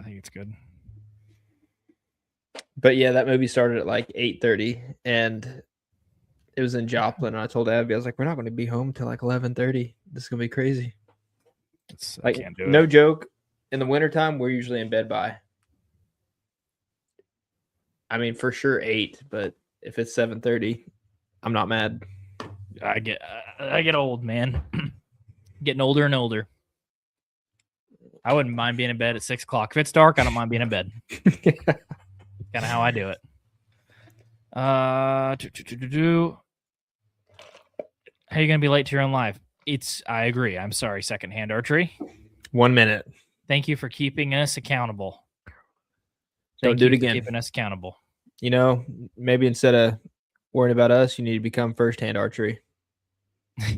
I think it's good. But yeah, that movie started at like 8:30, and it was in Joplin. And I told Abby, I was like, "We're not going to be home till like 11:30. This is gonna be crazy." I Like, can't do no it. joke. In the wintertime, we're usually in bed by, I mean, for sure 8. But if it's 7:30, I'm not mad. I get old, man. Getting older and older. I wouldn't mind being in bed at 6:00. If it's dark, I don't mind being in bed. Kind of how I do it. How are you gonna be late to your own live? I agree. I'm sorry, Secondhand Archery. 1 minute. Thank you for keeping us accountable. Don't do it again. Keeping us accountable. You know, maybe instead of worrying about us, you need to become First-Hand Archery.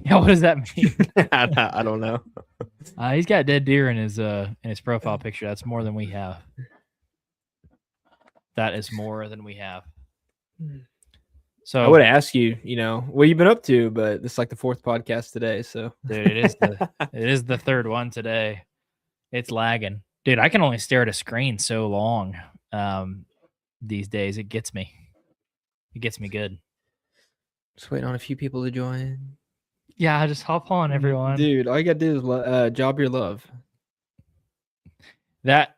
Yeah, what does that mean? I don't know. He's got dead deer in his profile picture. That's more than we have. That is more than we have. So I would ask you, what you've been up to, but it's like the 4th podcast today. So dude, it is the 3rd one today. It's lagging. Dude, I can only stare at a screen so long these days. It gets me. It gets me good. Just waiting on a few people to join. Yeah, just hop on, everyone. Dude, all you gotta do is job your love. That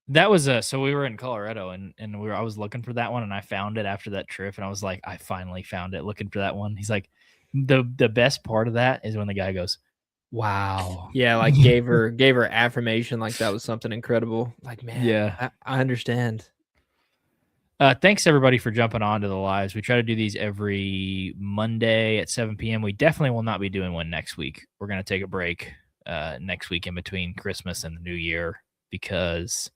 was so we were in Colorado and I was looking for that one and I found it after that trip and I was like, I finally found it looking for that one. He's like, the best part of that is when the guy goes, wow. Yeah, like gave her affirmation like that was something incredible. Like, man, yeah, I understand. Thanks everybody for jumping on to the lives. We try to do these every Monday at 7 p.m. We definitely will not be doing one next week. We're going to take a break next week in between Christmas and the New Year because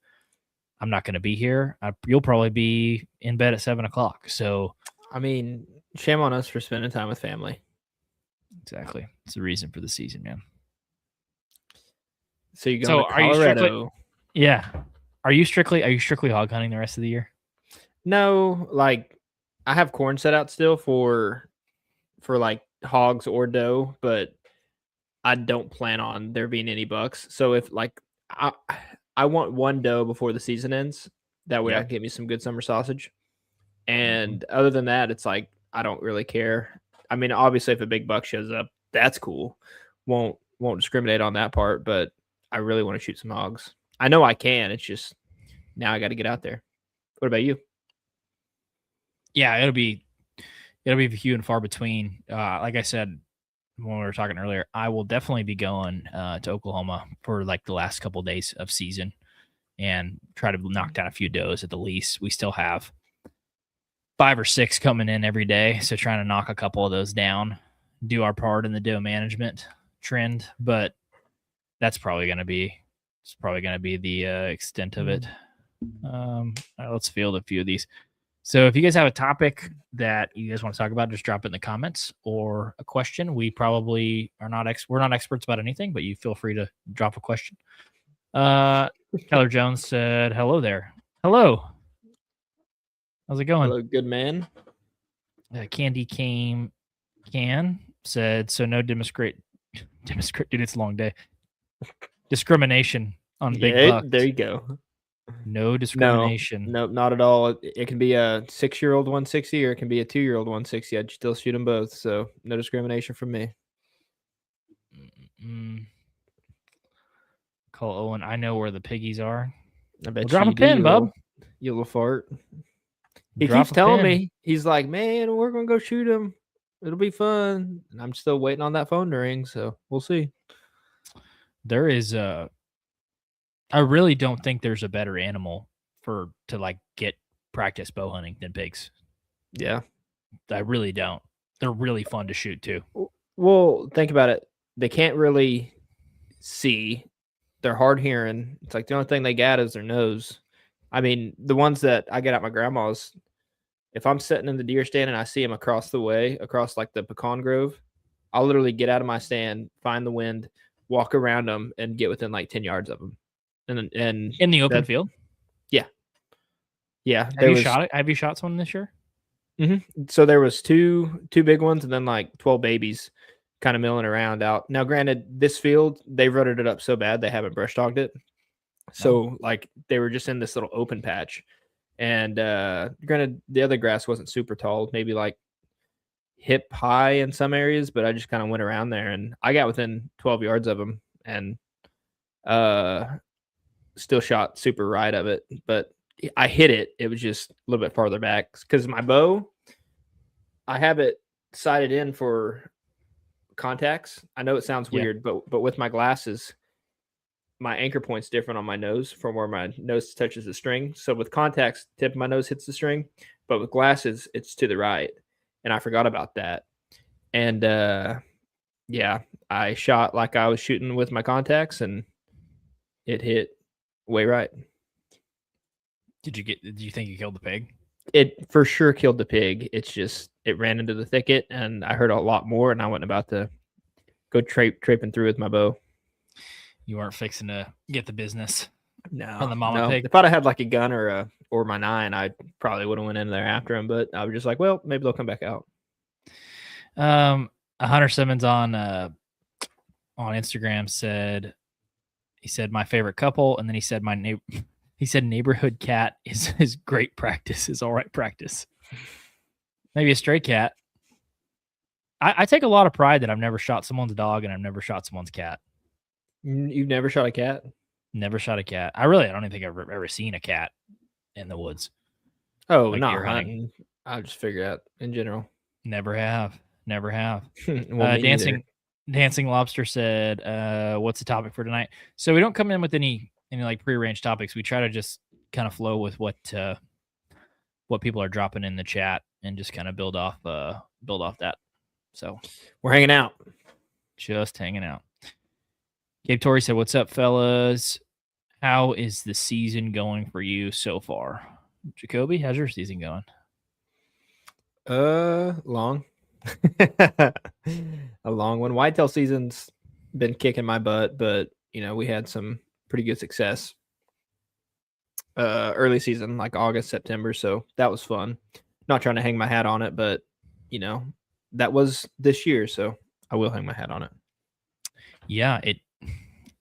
I'm not going to be here. You'll probably be in bed at 7 o'clock. So, I mean, shame on us for spending time with family. Exactly. It's the reason for the season, man. So you're going to Colorado. Are you strictly hog hunting the rest of the year? No, like I have corn set out still for like hogs or doe, but I don't plan on there being any bucks. So if like I want one doe before the season ends, that way I can get me some good summer sausage. And other than that, it's like I don't really care. I mean, obviously, if a big buck shows up, that's cool. Won't discriminate on that part, but I really want to shoot some hogs. I know I can. It's just now I got to get out there. What about you? Yeah, it'll be few and far between. Like I said when we were talking earlier, I will definitely be going to Oklahoma for like the last couple of days of season and try to knock down a few does at the least. We still have 5 or 6 coming in every day, so trying to knock a couple of those down, do our part in the doe management trend, but that's probably going to be the extent of it. Let's field a few of these. So if you guys have a topic that you guys want to talk about, just drop it in the comments or a question. We probably are we're not experts about anything, but you feel free to drop a question. Keller Jones said, hello there. Hello. How's it going? Hello, good man. Candy Can said, so no demonstrate, dude, it's a long day. Discrimination on big bucks. There you go. No discrimination. No, not at all. It can be a 6-year-old 160 or it can be a 2-year-old 160. I'd still shoot them both. So no discrimination from me. Call Owen. I know where the piggies are. I bet drop a pin, bub. You little fart. He keeps telling me, he's like, man, we're going to go shoot him. It'll be fun. And I'm still waiting on that phone to ring. So we'll see. There is I really don't think there's a better animal to like get practice bow hunting than pigs. Yeah. I really don't. They're really fun to shoot too. Well, think about it. They can't really see. They're hard hearing. It's like the only thing they got is their nose. I mean, the ones that I get at my grandma's, if I'm sitting in the deer stand and I see them across the way, across like the pecan grove, I'll literally get out of my stand, find the wind, walk around them, and get within like 10 yards of them. And in the open field? Yeah. Yeah. Have you shot someone this year? Mm-hmm. So there was two big ones and then like 12 babies kind of milling around out. Now, granted, this field, they rutted it up so bad they haven't brush dogged it. So like they were just in this little open patch. And granted, the other grass wasn't super tall, maybe like hip high in some areas, but I just kind of went around there and I got within 12 yards of them and uh still shot super right of it. But I hit it. It was just a little bit farther back because my bow, I have it sighted in for contacts. I know it sounds weird, but with my glasses, my anchor point's different on my nose from where my nose touches the string. So with contacts, tip of my nose hits the string, but with glasses, it's to the right. And I forgot about that. And yeah, I shot like I was shooting with my contacts and it hit way right. Did you think you killed the pig? It for sure killed the pig. It's just it ran into the thicket and I heard a lot more and I wasn't about to go traiping through with my bow. You weren't fixing to get the business. No, from the mama pig. If I'd have had like a gun or my 9, I probably would have went in there after him. But I was just like, well, maybe they'll come back out. Hunter Simmons on Instagram said my favorite couple, and then he said neighborhood cat is great practice, is all right practice. Maybe a stray cat. I take a lot of pride that I've never shot someone's dog and I've never shot someone's cat. You've never shot a cat? Never shot a cat. I don't even think I've ever seen a cat in the woods. Oh, like not hunting. I just figure out in general. Never have. Well, Dancing Lobster said, what's the topic for tonight? So we don't come in with any like prearranged topics. We try to just kind of flow with what people are dropping in the chat and just kind of build off that. So we're hanging out. Just hanging out. Gabe Torrey said, what's up, fellas? How is the season going for you so far? Jacoby, how's your season going? Long. A long one. Whitetail season's been kicking my butt, but we had some pretty good success early season, like August, September, so that was fun. Not trying to hang my hat on it, but that was this year, so I will hang my hat on it. Yeah,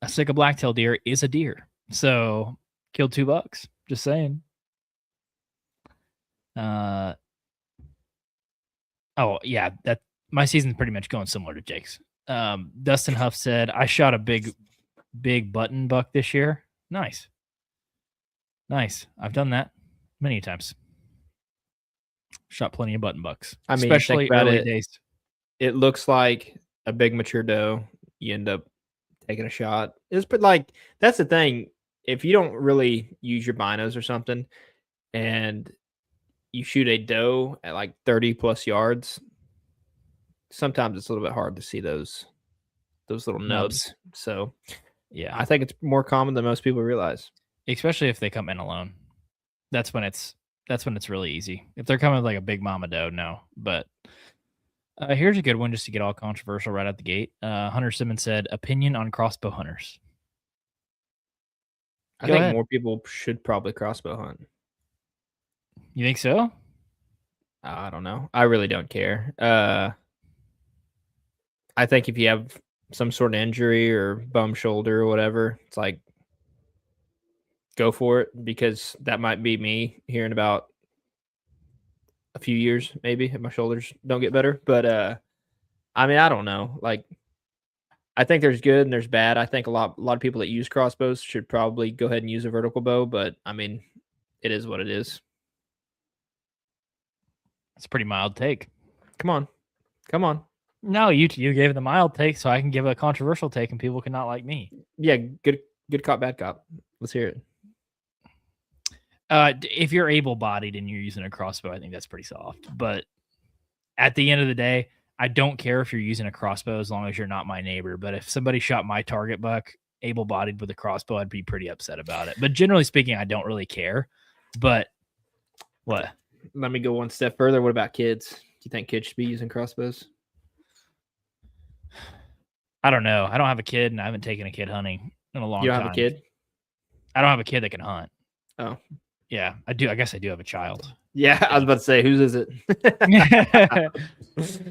a sick of blacktail deer is a deer. So killed $2. Just saying. Oh yeah, that my season's pretty much going similar to Jake's. Dustin Huff said, I shot a big button buck this year. Nice. I've done that many times. Shot plenty of button bucks. I mean, especially early days. It looks like a big mature doe. You end up taking a shot. But like that's the thing. If you don't really use your binos or something, and you shoot a doe at like 30 plus yards, sometimes it's a little bit hard to see those little nubs. So yeah, I think it's more common than most people realize. Especially if they come in alone. That's when it's really easy. If they're coming with like a big mama doe, no. But here's a good one just to get all controversial right out the gate. Hunter Simmons said, opinion on crossbow hunters. I think more people should probably crossbow hunt. You think so? I don't know. I really don't care. I think if you have some sort of injury or bum shoulder or whatever, it's like, go for it, because that might be me here in about a few years, maybe, if my shoulders don't get better. But I mean, I don't know. Like, I think there's good and there's bad. I think a lot of people that use crossbows should probably go ahead and use a vertical bow, but I mean, it is what it is. It's a pretty mild take. Come on. No, you gave the mild take, so I can give a controversial take, and people cannot like me. Yeah, good cop, bad cop. Let's hear it. If you're able-bodied and you're using a crossbow, I think that's pretty soft. But at the end of the day, I don't care if you're using a crossbow as long as you're not my neighbor. But if somebody shot my target buck able-bodied with a crossbow, I'd be pretty upset about it. But generally speaking, I don't really care. But what? Let me go one step further. What about kids? Do you think kids should be using crossbows? I don't know. I don't have a kid, and I haven't taken a kid hunting in a long time. You don't have a kid? I don't have a kid that can hunt. Oh. Yeah, I do. I guess I do have a child. Yeah, I was about to say, whose is it?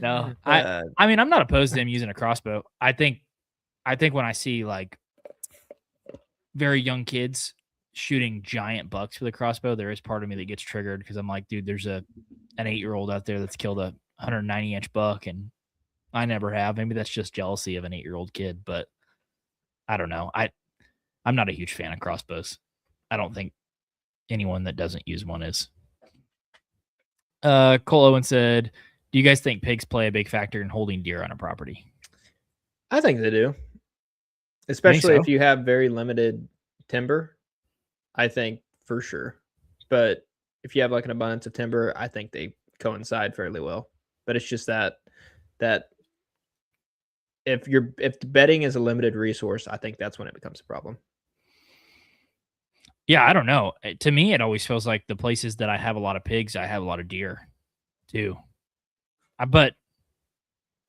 No, I mean, I'm not opposed to him using a crossbow. I think when I see like very young kids shooting giant bucks with a crossbow, there is part of me that gets triggered because I'm like, dude, there's an 8-year-old out there that's killed a 190-inch buck, and I never have. Maybe that's just jealousy of an 8-year-old kid, but I don't know. I'm not a huge fan of crossbows. I don't think anyone that doesn't use one is. Cole Owen said, "Do you guys think pigs play a big factor in holding deer on a property?" I think they do, especially so? if you have very limited timber. I think for sure, but if you have like an abundance of timber, I think they coincide fairly well. But it's just that if the bedding is a limited resource, I think that's when it becomes a problem. Yeah, I don't know. To me, it always feels like the places that I have a lot of pigs, I have a lot of deer too. But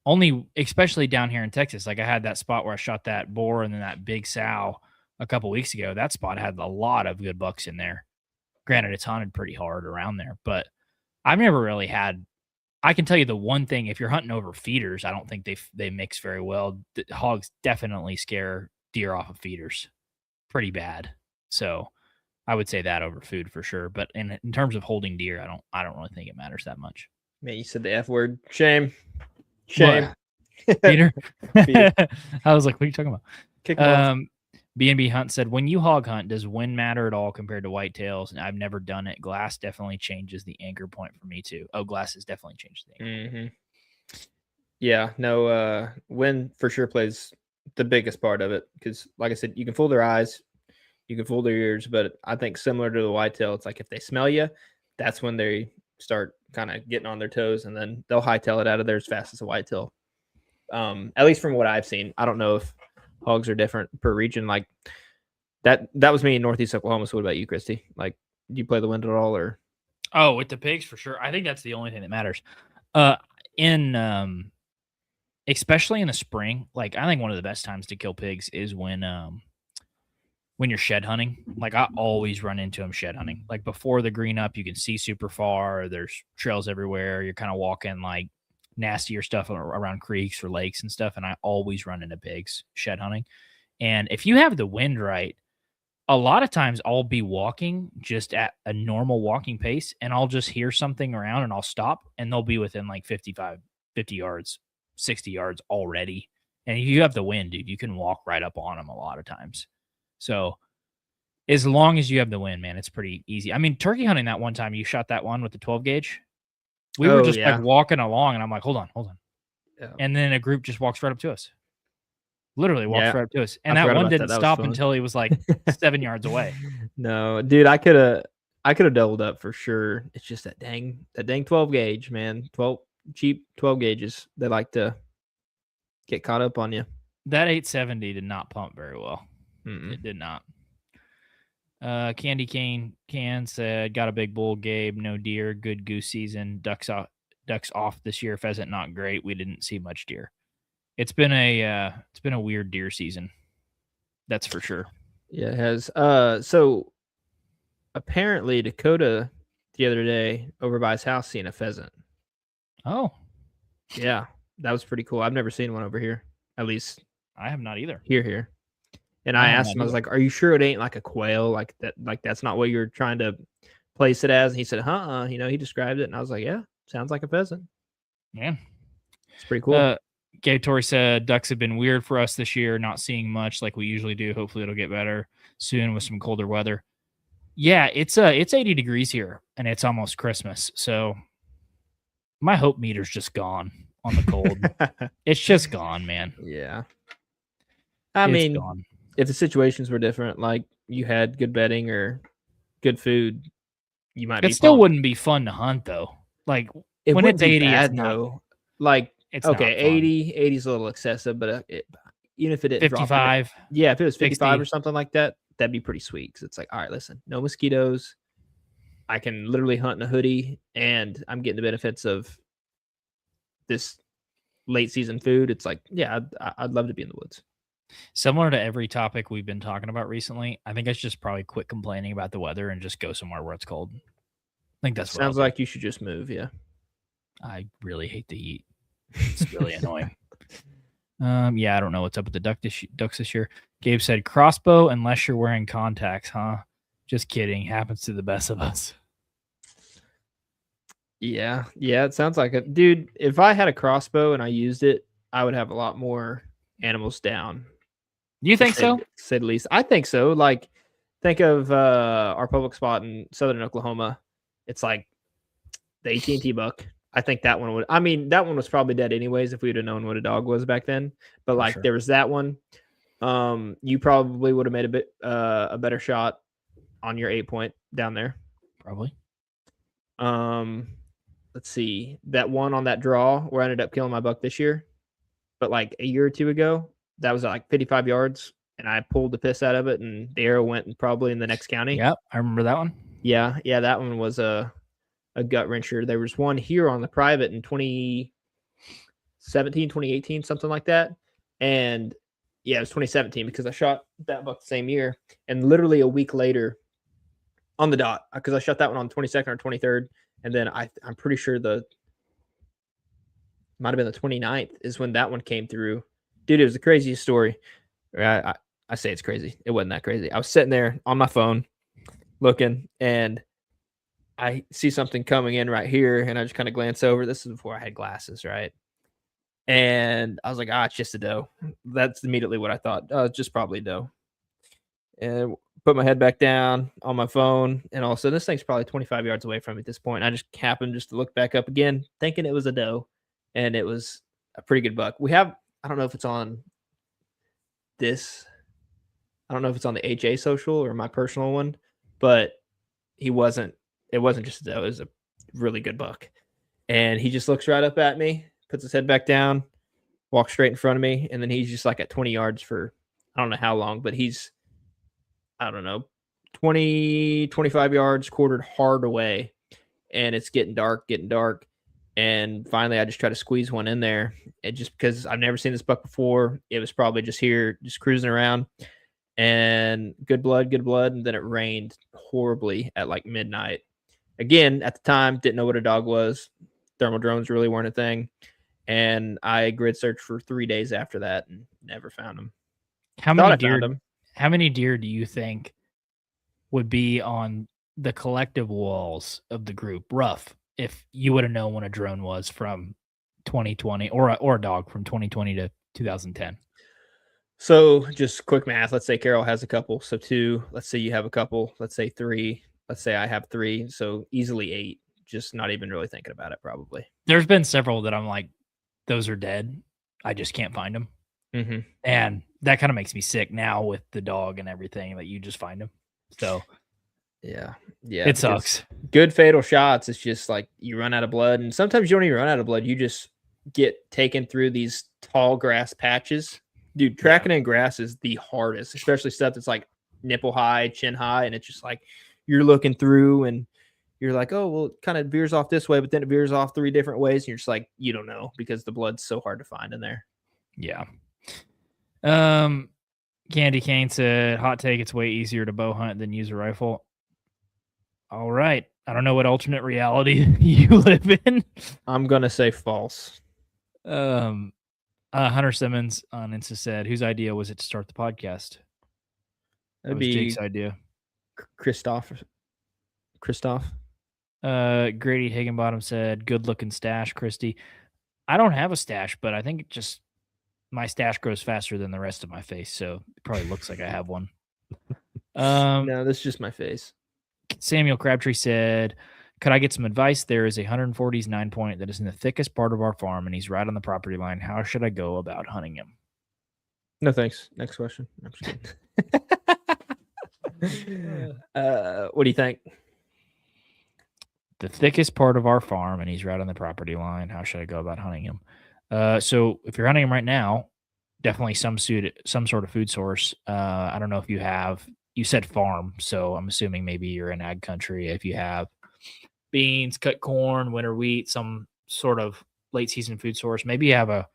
only, especially down here in Texas. Like I had that spot where I shot that boar and then that big sow a couple weeks ago. That spot had a lot of good bucks in there. Granted, it's hunted pretty hard around there, but I've never really had. I can tell you the one thing: if you're hunting over feeders, I don't think they mix very well. The hogs definitely scare deer off of feeders pretty bad. So I would say that over food for sure. But in terms of holding deer, I don't really think it matters that much. Man, you said the F word. Shame. Shame. Feeder. Feeder. I was like, what are you talking about? Kick 'em off. B&B Hunt said, when you hog hunt, does wind matter at all compared to whitetails? And I've never done it. Glass definitely changes the anchor point for me too. Oh, glass has definitely changed the anchor point. Yeah, no, wind for sure plays the biggest part of it because, like I said, you can fool their eyes, you can fool their ears, but I think similar to the whitetail, it's like if they smell you, that's when they start kind of getting on their toes, and then they'll hightail it out of there as fast as a whitetail. At least from what I've seen. I don't know if hogs are different per region. Like that was me in Northeast Oklahoma. So what about you, Christy? Like, do you play the wind at all, or? Oh, with the pigs for sure. I think that's the only thing that matters. In especially in the spring, like I think one of the best times to kill pigs is when you're shed hunting. Like I always run into them shed hunting. Like before the green up, you can see super far. There's trails everywhere. You're kind of walking like nastier stuff around creeks or lakes and stuff. And I always run into pigs shed hunting. And if you have the wind right, a lot of times I'll be walking just at a normal walking pace and I'll just hear something around and I'll stop and they'll be within like 50 yards, 60 yards already. And if you have the wind, dude, you can walk right up on them a lot of times. So as long as you have the wind, man, it's pretty easy. I mean, turkey hunting that one time, you shot that one with the 12 gauge. We were just like walking along and I'm like, hold on. Yeah. And then a group just walks right up to us. Literally walks right up to us. And that one didn't stop until he was like 7 yards away. No, dude, I could have doubled up for sure. It's just that dang 12 gauge, man. Cheap 12 gauges. They like to get caught up on you. That 870 did not pump very well. It did not. Candy Cane Can said, got a big bull, Gabe, no deer, good goose season, ducks off this year, pheasant not great. We didn't see much deer. It's been a weird deer season. That's for sure. Yeah, it has. So apparently Dakota the other day over by his house seen a pheasant. Oh. Yeah, that was pretty cool. I've never seen one over here. At least I have not either. Here. And I asked him, I was like, are you sure it ain't like a quail? Like that's not what you're trying to place it as? And he said, he described it. And I was like, yeah, sounds like a pheasant. Yeah. It's pretty cool. Gabe Torrey said, ducks have been weird for us this year, not seeing much like we usually do. Hopefully it'll get better soon with some colder weather. Yeah, it's 80 degrees here and it's almost Christmas. So my hope meter's just gone on the cold. It's just gone, man. Yeah. I mean, gone. If the situations were different, like you had good bedding or good food, you might. It still wouldn't be fun to hunt though. Like when it's 80, bad, it's not. Like it's okay, 80 is a little excessive, but even if it didn't 55, yeah, if it was 55 60. Or something like that, that'd be pretty sweet. Because it's like, all right, listen, no mosquitoes. I can literally hunt in a hoodie, and I'm getting the benefits of this late season food. It's like, yeah, I'd love to be in the woods. Similar to every topic we've been talking about recently, I think I should just probably quit complaining about the weather and just go somewhere where it's cold. I think that's what sounds like you should just move. Yeah, I really hate the heat. It's really annoying. Yeah, I don't know what's up with the ducks this year. Gabe said crossbow unless you're wearing contacts, huh? Just kidding. Happens to the best of us. Yeah, it sounds like it. Dude, if I had a crossbow and I used it, I would have a lot more animals down, Do you to think so? say the least. I think so. Like, think of our public spot in southern Oklahoma. It's like the AT&T buck. I think that one would. I mean, that one was probably dead anyways if we'd have known what a dog was back then. But For like, sure. there was that one. You probably would have made a better shot on your 8-point down there. Probably. Let's see, that one on that draw where I ended up killing my buck this year, but like a year or two ago, that was like 55 yards, and I pulled the piss out of it, and the arrow went probably in the next county. Yep, I remember that one. Yeah, that one was a gut wrencher. There was one here on the private in 2017, 2018, something like that, and yeah, it was 2017 because I shot that buck the same year, and literally a week later, on the dot, because I shot that one on 22nd or 23rd, and then I'm pretty sure might have been the 29th is when that one came through. Dude, it was the craziest story. I say it's crazy. It wasn't that crazy. I was sitting there on my phone looking, and I see something coming in right here, and I just kind of glance over. This is before I had glasses, right? And I was like, it's just a doe. That's immediately what I thought. It's just probably a doe. And put my head back down on my phone, and all of a sudden, this thing's probably 25 yards away from me at this point. I just happened just to look back up again, thinking it was a doe, and it was a pretty good buck. I don't know if it's on this, I don't know if it's on the HA social or my personal one, but it wasn't just a doe, it was a really good buck. And he just looks right up at me, puts his head back down, walks straight in front of me, and then he's just like at 20 yards for I don't know how long, but he's I don't know, 20, 25 yards, quartered hard away. And it's getting dark. And finally, I just try to squeeze one in there. And just because I've never seen this buck before, it was probably just here, just cruising around. And good blood. And then it rained horribly at like midnight. Again, at the time, didn't know what a dog was. Thermal drones really weren't a thing. And I grid searched for 3 days after that and never found him. How Thought many I deer? found him. How many deer do you think would be on the collective walls of the group, rough, if you would have known what a drone was from 2020 or a dog from 2020 to 2010? So just quick math. Let's say Carol has a couple. So 2. Let's say you have a couple. Let's say 3. Let's say I have 3. So easily 8. Just not even really thinking about it, probably. There's been several that I'm like, those are dead. I just can't find them. Mm-hmm. And that kind of makes me sick now with the dog and everything that you just find them. So yeah, it sucks. Good fatal shots. It's just like you run out of blood, and sometimes you don't even run out of blood. You just get taken through these tall grass patches. Dude, tracking in grass is the hardest, especially stuff that's like nipple high, chin high, and it's just like you're looking through and you're like, oh, well, it kind of veers off this way, but then it veers off 3 different ways, and you're just like, you don't know because the blood's so hard to find in there. Yeah. Candy Cane said, hot take, it's way easier to bow hunt than use a rifle. All right. I don't know what alternate reality you live in. I'm going to say false. Hunter Simmons on Insta said, whose idea was it to start the podcast? That was Jake's idea. Christoph. Grady Higginbottom said, good looking stash, Christy. I don't have a stash, but I think it just my stash grows faster than the rest of my face, so it probably looks like I have one. No, this is just my face. Samuel Crabtree said, could I get some advice? There is a 140s 9-point that is in the thickest part of our farm, and he's right on the property line. How should I go about hunting him? No, thanks. Next question. I'm just kidding. What do you think? The thickest part of our farm, and he's right on the property line. How should I go about hunting him? So if you're hunting him right now, definitely some sort of food source. I don't know if you said farm, so I'm assuming maybe you're in ag country. If you have beans, cut corn, winter wheat, some sort of late season food source, maybe you have a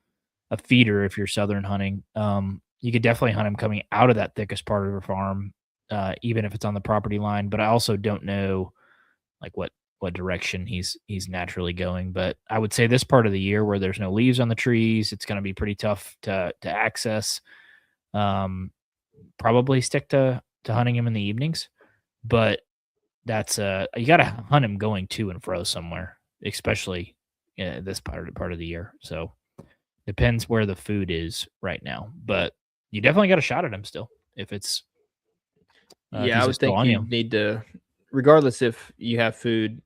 feeder if you're southern hunting. You could definitely hunt him coming out of that thickest part of your farm, even if it's on the property line. But I also don't know like what direction he's naturally going. But I would say this part of the year where there's no leaves on the trees, it's going to be pretty tough to access. Um, Probably stick to hunting him in the evenings, but that's you got to hunt him going to and fro somewhere, especially this part of the year. So depends where the food is right now, but you definitely got a shot at him still if Yeah, I he's would still think on you you. need to, regardless if you have food,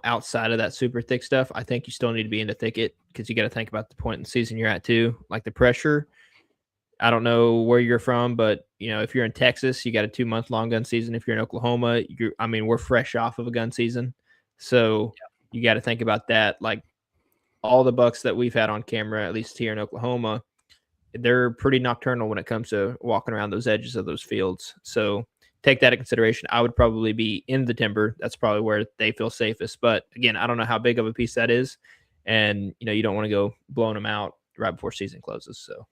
outside of that super thick stuff. I think you still need to be in the thicket because you got to think about the point in the season you're at too, like the pressure. I don't know where you're from, but if you're in Texas, you got a 2 month long gun season. If you're in Oklahoma, we're fresh off of a gun season, so you got to think about that. Like all the bucks that we've had on camera, at least here in Oklahoma, they're pretty nocturnal when it comes to walking around those edges of those fields. So take that into consideration. I would probably be in the timber. That's probably where they feel safest. But again, I don't know how big of a piece that is, and you don't want to go blowing them out right before season closes. So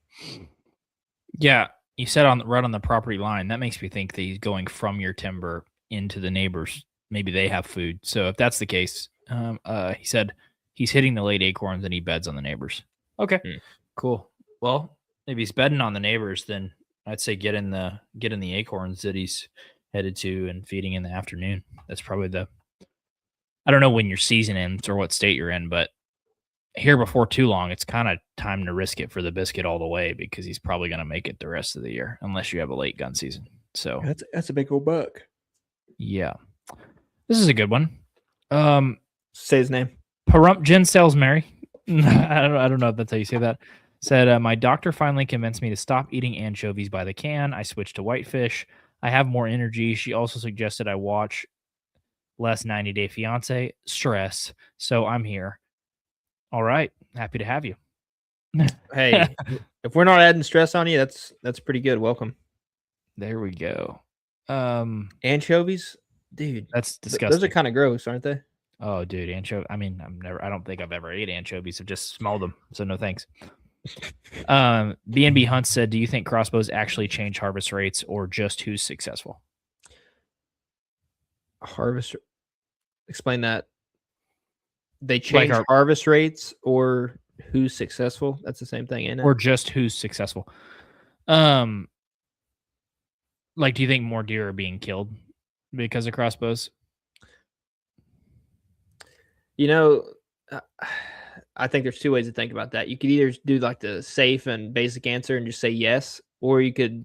Yeah, you said right on the property line. That makes me think that he's going from your timber into the neighbors. Maybe they have food. So if that's the case, he said he's hitting the late acorns and he beds on the neighbors. Okay, cool. Well, if he's bedding on the neighbors, then I'd say get in the acorns that he's headed to and feeding in the afternoon. That's probably I don't know when your season ends or what state you're in, but here before too long, it's kind of time to risk it for the biscuit all the way because he's probably going to make it the rest of the year unless you have a late gun season. So that's a big old buck. yeah, this is a good one. Say his name. Parumph Jen Salisbury. I don't know if that's how you say that. Said my doctor finally convinced me to stop eating anchovies by the can. I switched to whitefish. I have more energy. She also suggested I watch less 90 Day Fiance. Stress. So I'm here. All right, happy to have you. Hey, if we're not adding stress on you, that's pretty good. Welcome. There we go. Anchovies, dude. That's disgusting. Those are kind of gross, aren't they? Oh, dude, anchovy. I mean, I don't think I've ever ate anchovies. I've just smelled them. So no thanks. B&B Hunt said, do you think crossbows actually change harvest rates or just who's successful? Harvest. Explain that. They change harvest rates or who's successful. That's the same thing, ain't it? Or just who's successful. Like, do you think more deer are being killed because of crossbows? I think there's two ways to think about that. You could either do like the safe and basic answer and just say yes, or you could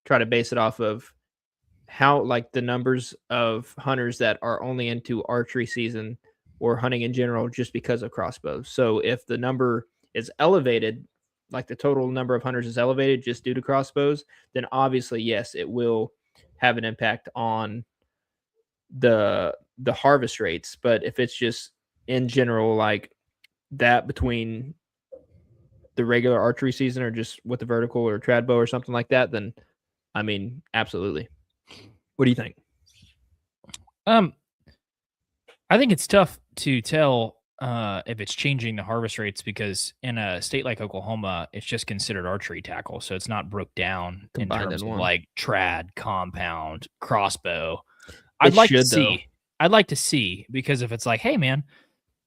try to base it off of how, like, the numbers of hunters that are only into archery season or hunting in general just because of crossbows. So if the number is elevated, like the total number of hunters is elevated just due to crossbows, then obviously, yes, it will have an impact on the harvest rates. But if it's just in general, like that between the regular archery season or just with the vertical or trad bow or something like that, then absolutely. What do you think? I think it's tough to tell if it's changing the harvest rates because in a state like Oklahoma, it's just considered archery tackle, so it's not broke down Combined in terms in of one. like trad, compound, crossbow. I'd like to see because if it's like, hey man,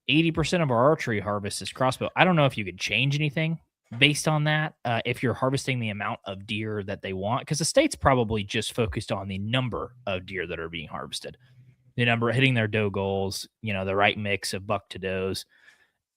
80% of our archery harvest is crossbow. I don't know if you could change anything based on that. If you're harvesting the amount of deer that they want, because the state's probably just focused on the number of deer that are being harvested, the number hitting their doe goals, the right mix of buck to does.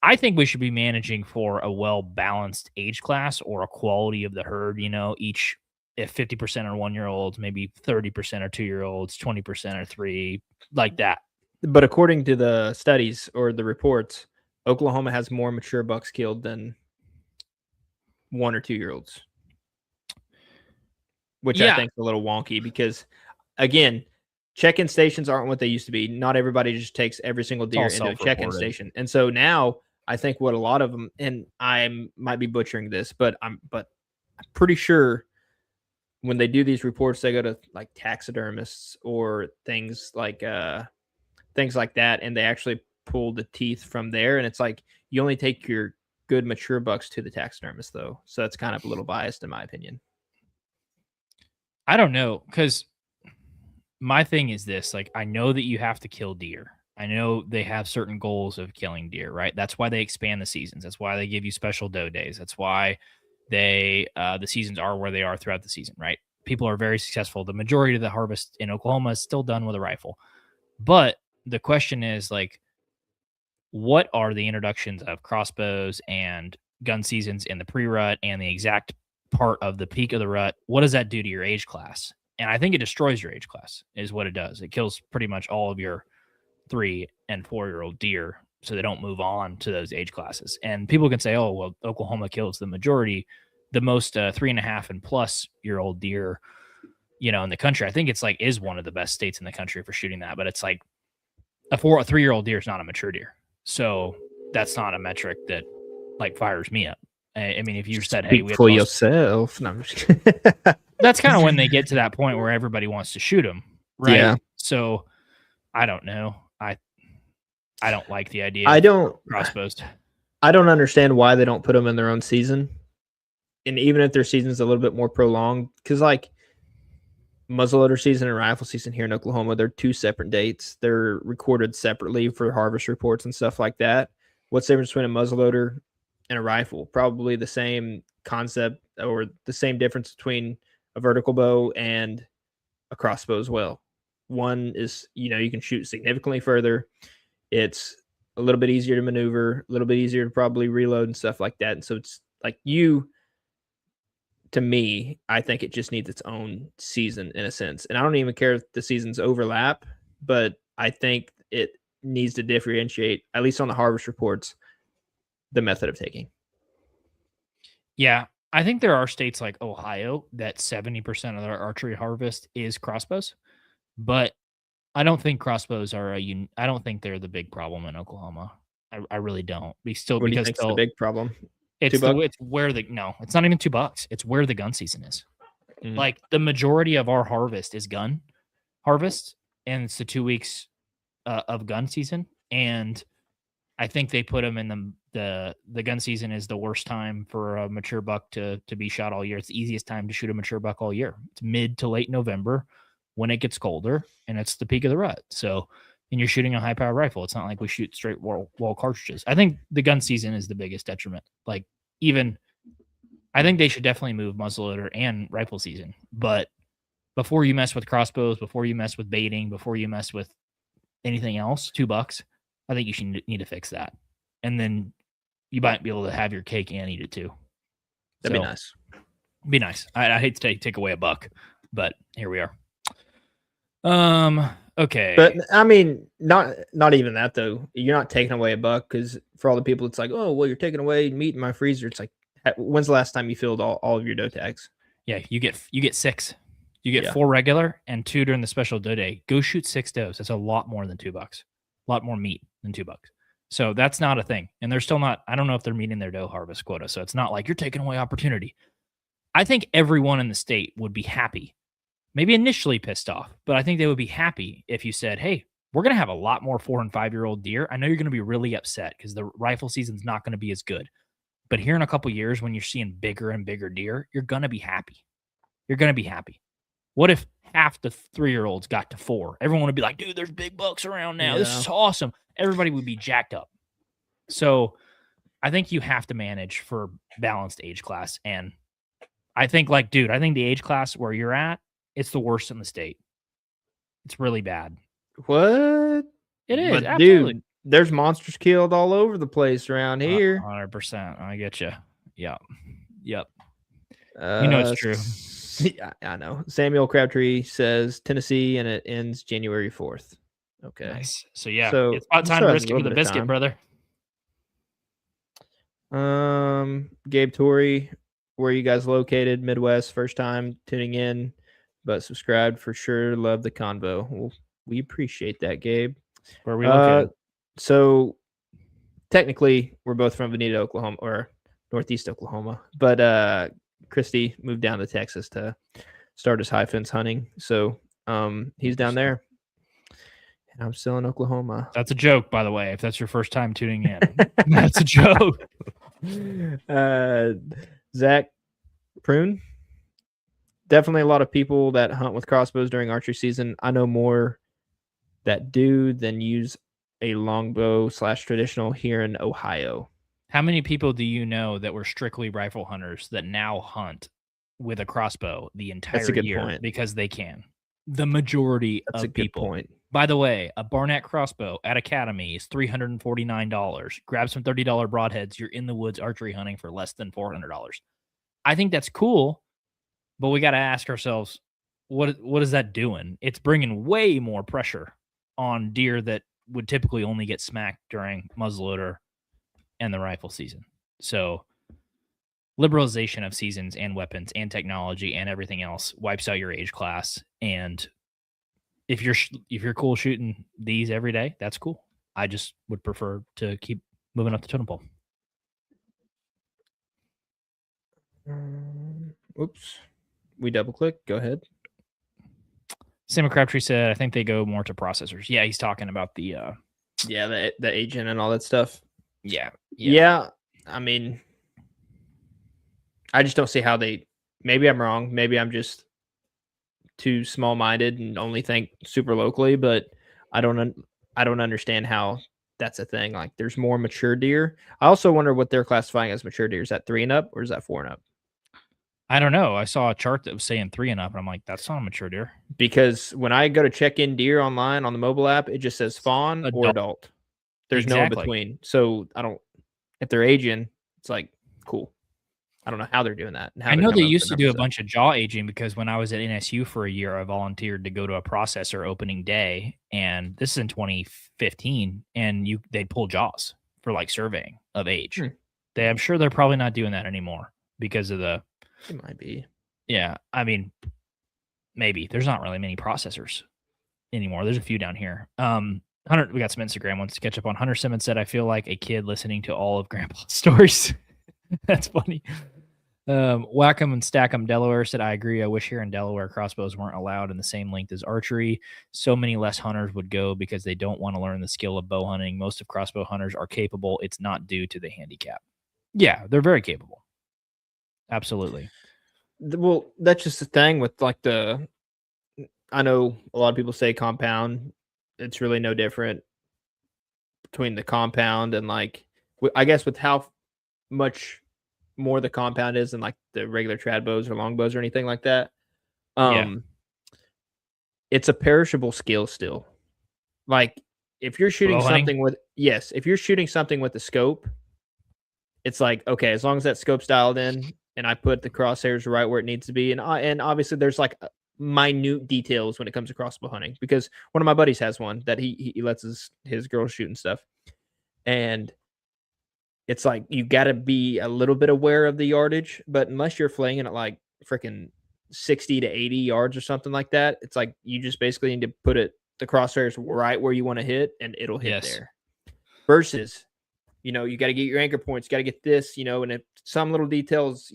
I think we should be managing for a well balanced age class or a quality of the herd. Each if 50% are 1 year olds, maybe 30% are 2 year olds, 20% are three, like that. But according to the studies or the reports, Oklahoma has more mature bucks killed than 1 or 2 year olds, which I think is a little wonky because, again, check-in stations aren't what they used to be. Not everybody just takes every single deer into a check-in station. And so now I think what a lot of them, and I might be butchering this, but I'm pretty sure when they do these reports, they go to like taxidermists or things like that, and they actually pull the teeth from there. And it's like you only take your good mature bucks to the taxidermist, though. So that's kind of a little biased in my opinion. I don't know, because my thing is this, like, I know that you have to kill deer. I know they have certain goals of killing deer, right? That's why they expand the seasons. That's why they give you special doe days. That's why the seasons are where they are throughout the season, right? People are very successful. The majority of the harvest in Oklahoma is still done with a rifle. But the question is, like, what are the introductions of crossbows and gun seasons in the pre-rut and the exact part of the peak of the rut? What does that do to your age class? And I think it destroys your age class is what it does. It kills pretty much all of your 3 and 4-year-old deer so they don't move on to those age classes. And people can say, oh, well, Oklahoma kills the majority, the most 3.5 and plus year old deer, in the country. I think it's like is one of the best states in the country for shooting that. But it's like a 3-year-old deer is not a mature deer. So that's not a metric that like fires me up. I mean, if you said, hey, we have for yourself. No, I'm just kidding. That's kind of when they get to that point where everybody wants to shoot them, right? Yeah. So I don't know. I don't like the idea. I don't crossbows. I don't understand why they don't put them in their own season, and even if their season's a little bit more prolonged, because like muzzleloader season and rifle season here in Oklahoma, they're 2 separate dates. They're recorded separately for harvest reports and stuff like that. What's the difference between a muzzleloader and a rifle? Probably the same concept or the same difference between a vertical bow and a crossbow as well. One is, you can shoot significantly further. It's a little bit easier to maneuver, a little bit easier to probably reload and stuff like that. And so it's like to me, I think it just needs its own season in a sense. And I don't even care if the seasons overlap, but I think it needs to differentiate, at least on the harvest reports, the method of taking. Yeah. I think there are states like Ohio that 70% of their archery harvest is crossbows, but I don't think crossbows are I don't think they're the big problem in Oklahoma. I really don't. What do you think's the big problem? It's where it's not even $2. It's where the gun season is. Mm-hmm. Like the majority of our harvest is gun harvest, and it's the 2 weeks of gun season. And I think they put them in the gun season is the worst time for a mature buck to be shot all year. It's the easiest time to shoot a mature buck all year. It's mid to late November when it gets colder, and it's the peak of the rut. So, and you're shooting a high-powered rifle. It's not like we shoot straight wall cartridges. I think the gun season is the biggest detriment. Like, I think they should definitely move muzzleloader and rifle season. But before you mess with crossbows, before you mess with baiting, before you mess with anything else, $2, I think you should need to fix that. And then you might be able to have your cake and eat it too. That'd be nice. Be nice. I hate to take away a buck, but here we are. Okay. But I mean, not even that though. You're not taking away a buck, because for all the people, it's like, oh, well, you're taking away meat in my freezer. It's like, when's the last time you filled all of your doe tags? Yeah, you get 6. You get 4 regular and 2 during the special doe day. Go shoot 6 does. That's a lot more than $2. A lot more meat than $2. So that's not a thing. And they're still not, I don't know if they're meeting their doe harvest quota. So it's not like you're taking away opportunity. I think everyone in the state would be happy, maybe initially pissed off, but I think they would be happy if you said, hey, we're going to have a lot more 4 and 5-year-old deer. I know you're going to be really upset because the rifle season's not going to be as good. But here in a couple years, when you're seeing bigger and bigger deer, you're going to be happy. You're going to be happy. What if half the 3-year-olds got to 4? Everyone would be like, dude, there's big bucks around now. Yeah. This is awesome. Everybody would be jacked up. So I think you have to manage for balanced age class. And I think I think the age class where you're at, it's the worst in the state. It's really bad. What? It is. But absolutely. Dude, there's monsters killed all over the place around here. 100%. I get you. Yep. It's true. Yeah, I know. Samuel Crabtree says Tennessee, and it ends January 4th. Okay. Nice. So it's about time to risk it for the biscuit, brother. Gabe Torrey, where are you guys located? Midwest, first time tuning in, but subscribed for sure. Love the convo. Well, we appreciate that, Gabe. Where are we located? So technically, we're both from Veneta, Oklahoma, or Northeast Oklahoma, but Christy moved down to Texas to start his high fence hunting. So he's down there. And I'm still in Oklahoma. That's a joke, by the way, if that's your first time tuning in. That's a joke. Zach Prune. definitely a lot of people that hunt with crossbows during archery season. I know more that do than use a longbow slash traditional here in Ohio. How many people do you know that were strictly rifle hunters that now hunt with a crossbow the That's a entire good year point. because they can? The majority That's a of good people. point. By the way, a Barnett crossbow at Academy is $349. Grab some $30 broadheads. You're in the woods archery hunting for less than $400. I think that's cool, but we got to ask ourselves, what is that doing? It's bringing way more pressure on deer that would typically only get smacked during muzzleloader and the rifle season. So liberalization of seasons and weapons and technology and everything else wipes out your age class. And if you're cool shooting these every day, that's cool. I just would prefer to keep moving up the totem pole. Oops. We double click. Go ahead. Sam Crabtree said, I think they go more to processors. Yeah, he's talking about the the agent and all that stuff. Yeah. I mean, I just don't see how they. Maybe I'm wrong. Maybe I'm just too small minded and only think super locally. But I don't understand how that's a thing. Like, there's more mature deer. I also wonder what they're classifying as mature deer. Is that 3 and up or is that 4 and up? I don't know. I saw a chart that was saying 3 and up, and I'm like, that's not a mature deer. Because when I go to check in deer online on the mobile app, it just says fawn or adult. There's no in between. So I don't. If they're aging, it's like cool. I don't know how they're doing that. And how I know they coming up with used the to do a numbers up. bunch of jaw aging because when I was at NSU for a year, I volunteered to go to a processor opening day, and this is in 2015, and they'd pull jaws for like surveying of age. I'm sure they're probably not doing that anymore because of the. It might be. Yeah, I mean, maybe there's not really many processors anymore. There's a few down here. Hunter, we got some Instagram ones to catch up on. Hunter Simmons said, "I feel like a kid listening to all of Grandpa's stories." That's funny. Whack'em and Stack'em Delaware said, I agree. I wish here in Delaware crossbows weren't allowed in the same length as archery. So many less hunters would go because they don't want to learn the skill of bow hunting. Most of crossbow hunters are capable. It's not due to the handicap. Yeah, they're very capable. Absolutely. Well, that's just the thing with like I know a lot of people say compound. It's really no different between the compound and like, I guess with how much more the compound is than like the regular trad bows or longbows or anything like that. It's a perishable skill still. Like if you're shooting something with if you're shooting something with the scope, it's like, okay, as long as that scope's dialed in and I put the crosshairs right where it needs to be, and obviously there's like minute details when it comes to crossbow hunting, because one of my buddies has one that he lets his girls shoot and stuff, and it's like you got to be a little bit aware of the yardage, but unless you're flinging at like freaking 60 to 80 yards or something like that, it's like you just basically need to put the crosshairs right where you want to hit, and it'll hit there. Versus, you got to get your anchor points, got to get this, and if some little details,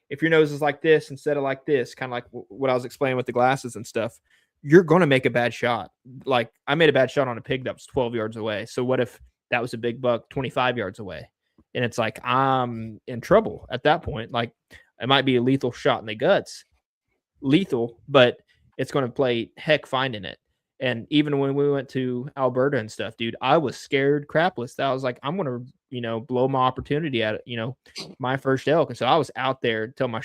if your nose is like this instead of like this, kind of like what I was explaining with the glasses and stuff, you're going to make a bad shot. Like I made a bad shot on a pig that was 12 yards away. So what if that was a big buck 25 yards away? And it's like, I'm in trouble at that point. Like it might be a lethal shot in the guts, lethal, but it's going to play heck finding it. And even when we went to Alberta and stuff, dude, I was scared crapless. I was like, I'm going to, blow my opportunity at it, my first elk. And so I was out there until my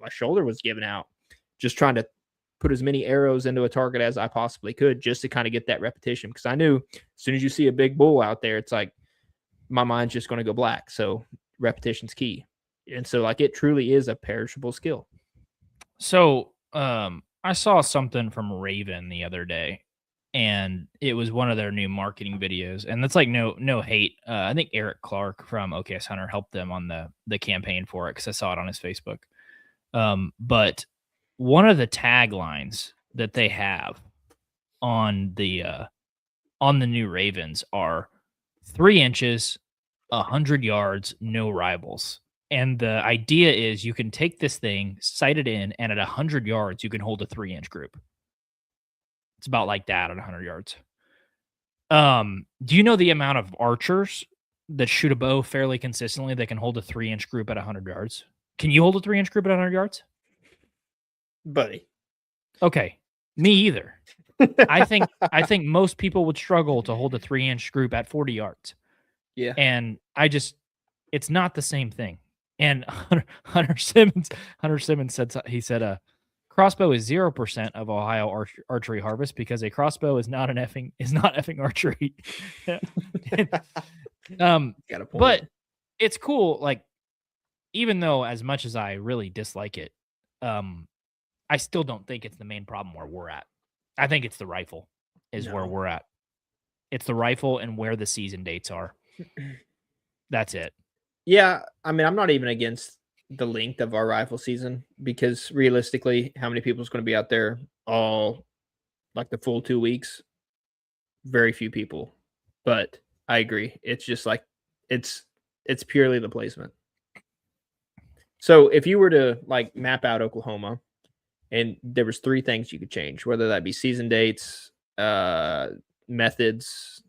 shoulder was giving out, just trying to put as many arrows into a target as I possibly could, just to kind of get that repetition. Because I knew as soon as you see a big bull out there, it's like my mind's just going to go black. So repetition's key. And so like it truly is a perishable skill. So I saw something from Raven the other day, and it was one of their new marketing videos. And that's like no hate. I think Eric Clark from OKS Hunter helped them on the campaign for it because I saw it on his Facebook. But one of the taglines that they have on the new Ravens are 3 inches, 100 yards, no rivals. And the idea is you can take this thing, sight it in, and at 100 yards, you can hold a 3-inch group. It's about like that at 100 yards. Do you know the amount of archers that shoot a bow fairly consistently that can hold a 3-inch group at 100 yards? Can you hold a 3-inch group at 100 yards? buddy. Okay, me either. I think most people would struggle to hold a 3-inch group at 40 yards. Yeah. And it's not the same thing. And Hunter Simmons said crossbow is 0% of Ohio archery harvest because a crossbow is not effing archery. Got a point. But it's cool. Like, even though as much as I really dislike it, I still don't think it's the main problem where we're at. I think it's the rifle is where we're at. It's the rifle and where the season dates are. That's it. Yeah, I mean, I'm not even against the length of our rifle season because realistically, how many people is going to be out there all like the full 2 weeks? Very few people. But I agree. It's just like it's purely the placement. So if you were to like map out Oklahoma and there was 3 things you could change, whether that be season dates, methods,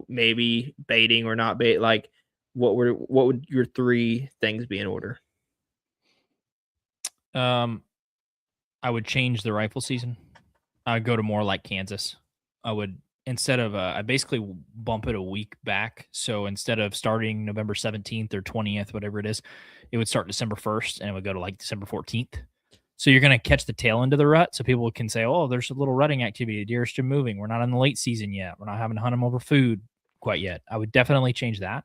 maybe baiting or not bait, like what would your 3 things be in order? I would change the rifle season. I'd go to more like Kansas. I would instead of I basically bump it a week back. So instead of starting November 17th or 20th, whatever it is, it would start December 1st and it would go to like December 14th. So you're going to catch the tail end of the rut. So people can say, "Oh, there's a little rutting activity. The deer are still moving. We're not in the late season yet. We're not having to hunt them over food quite yet." I would definitely change that.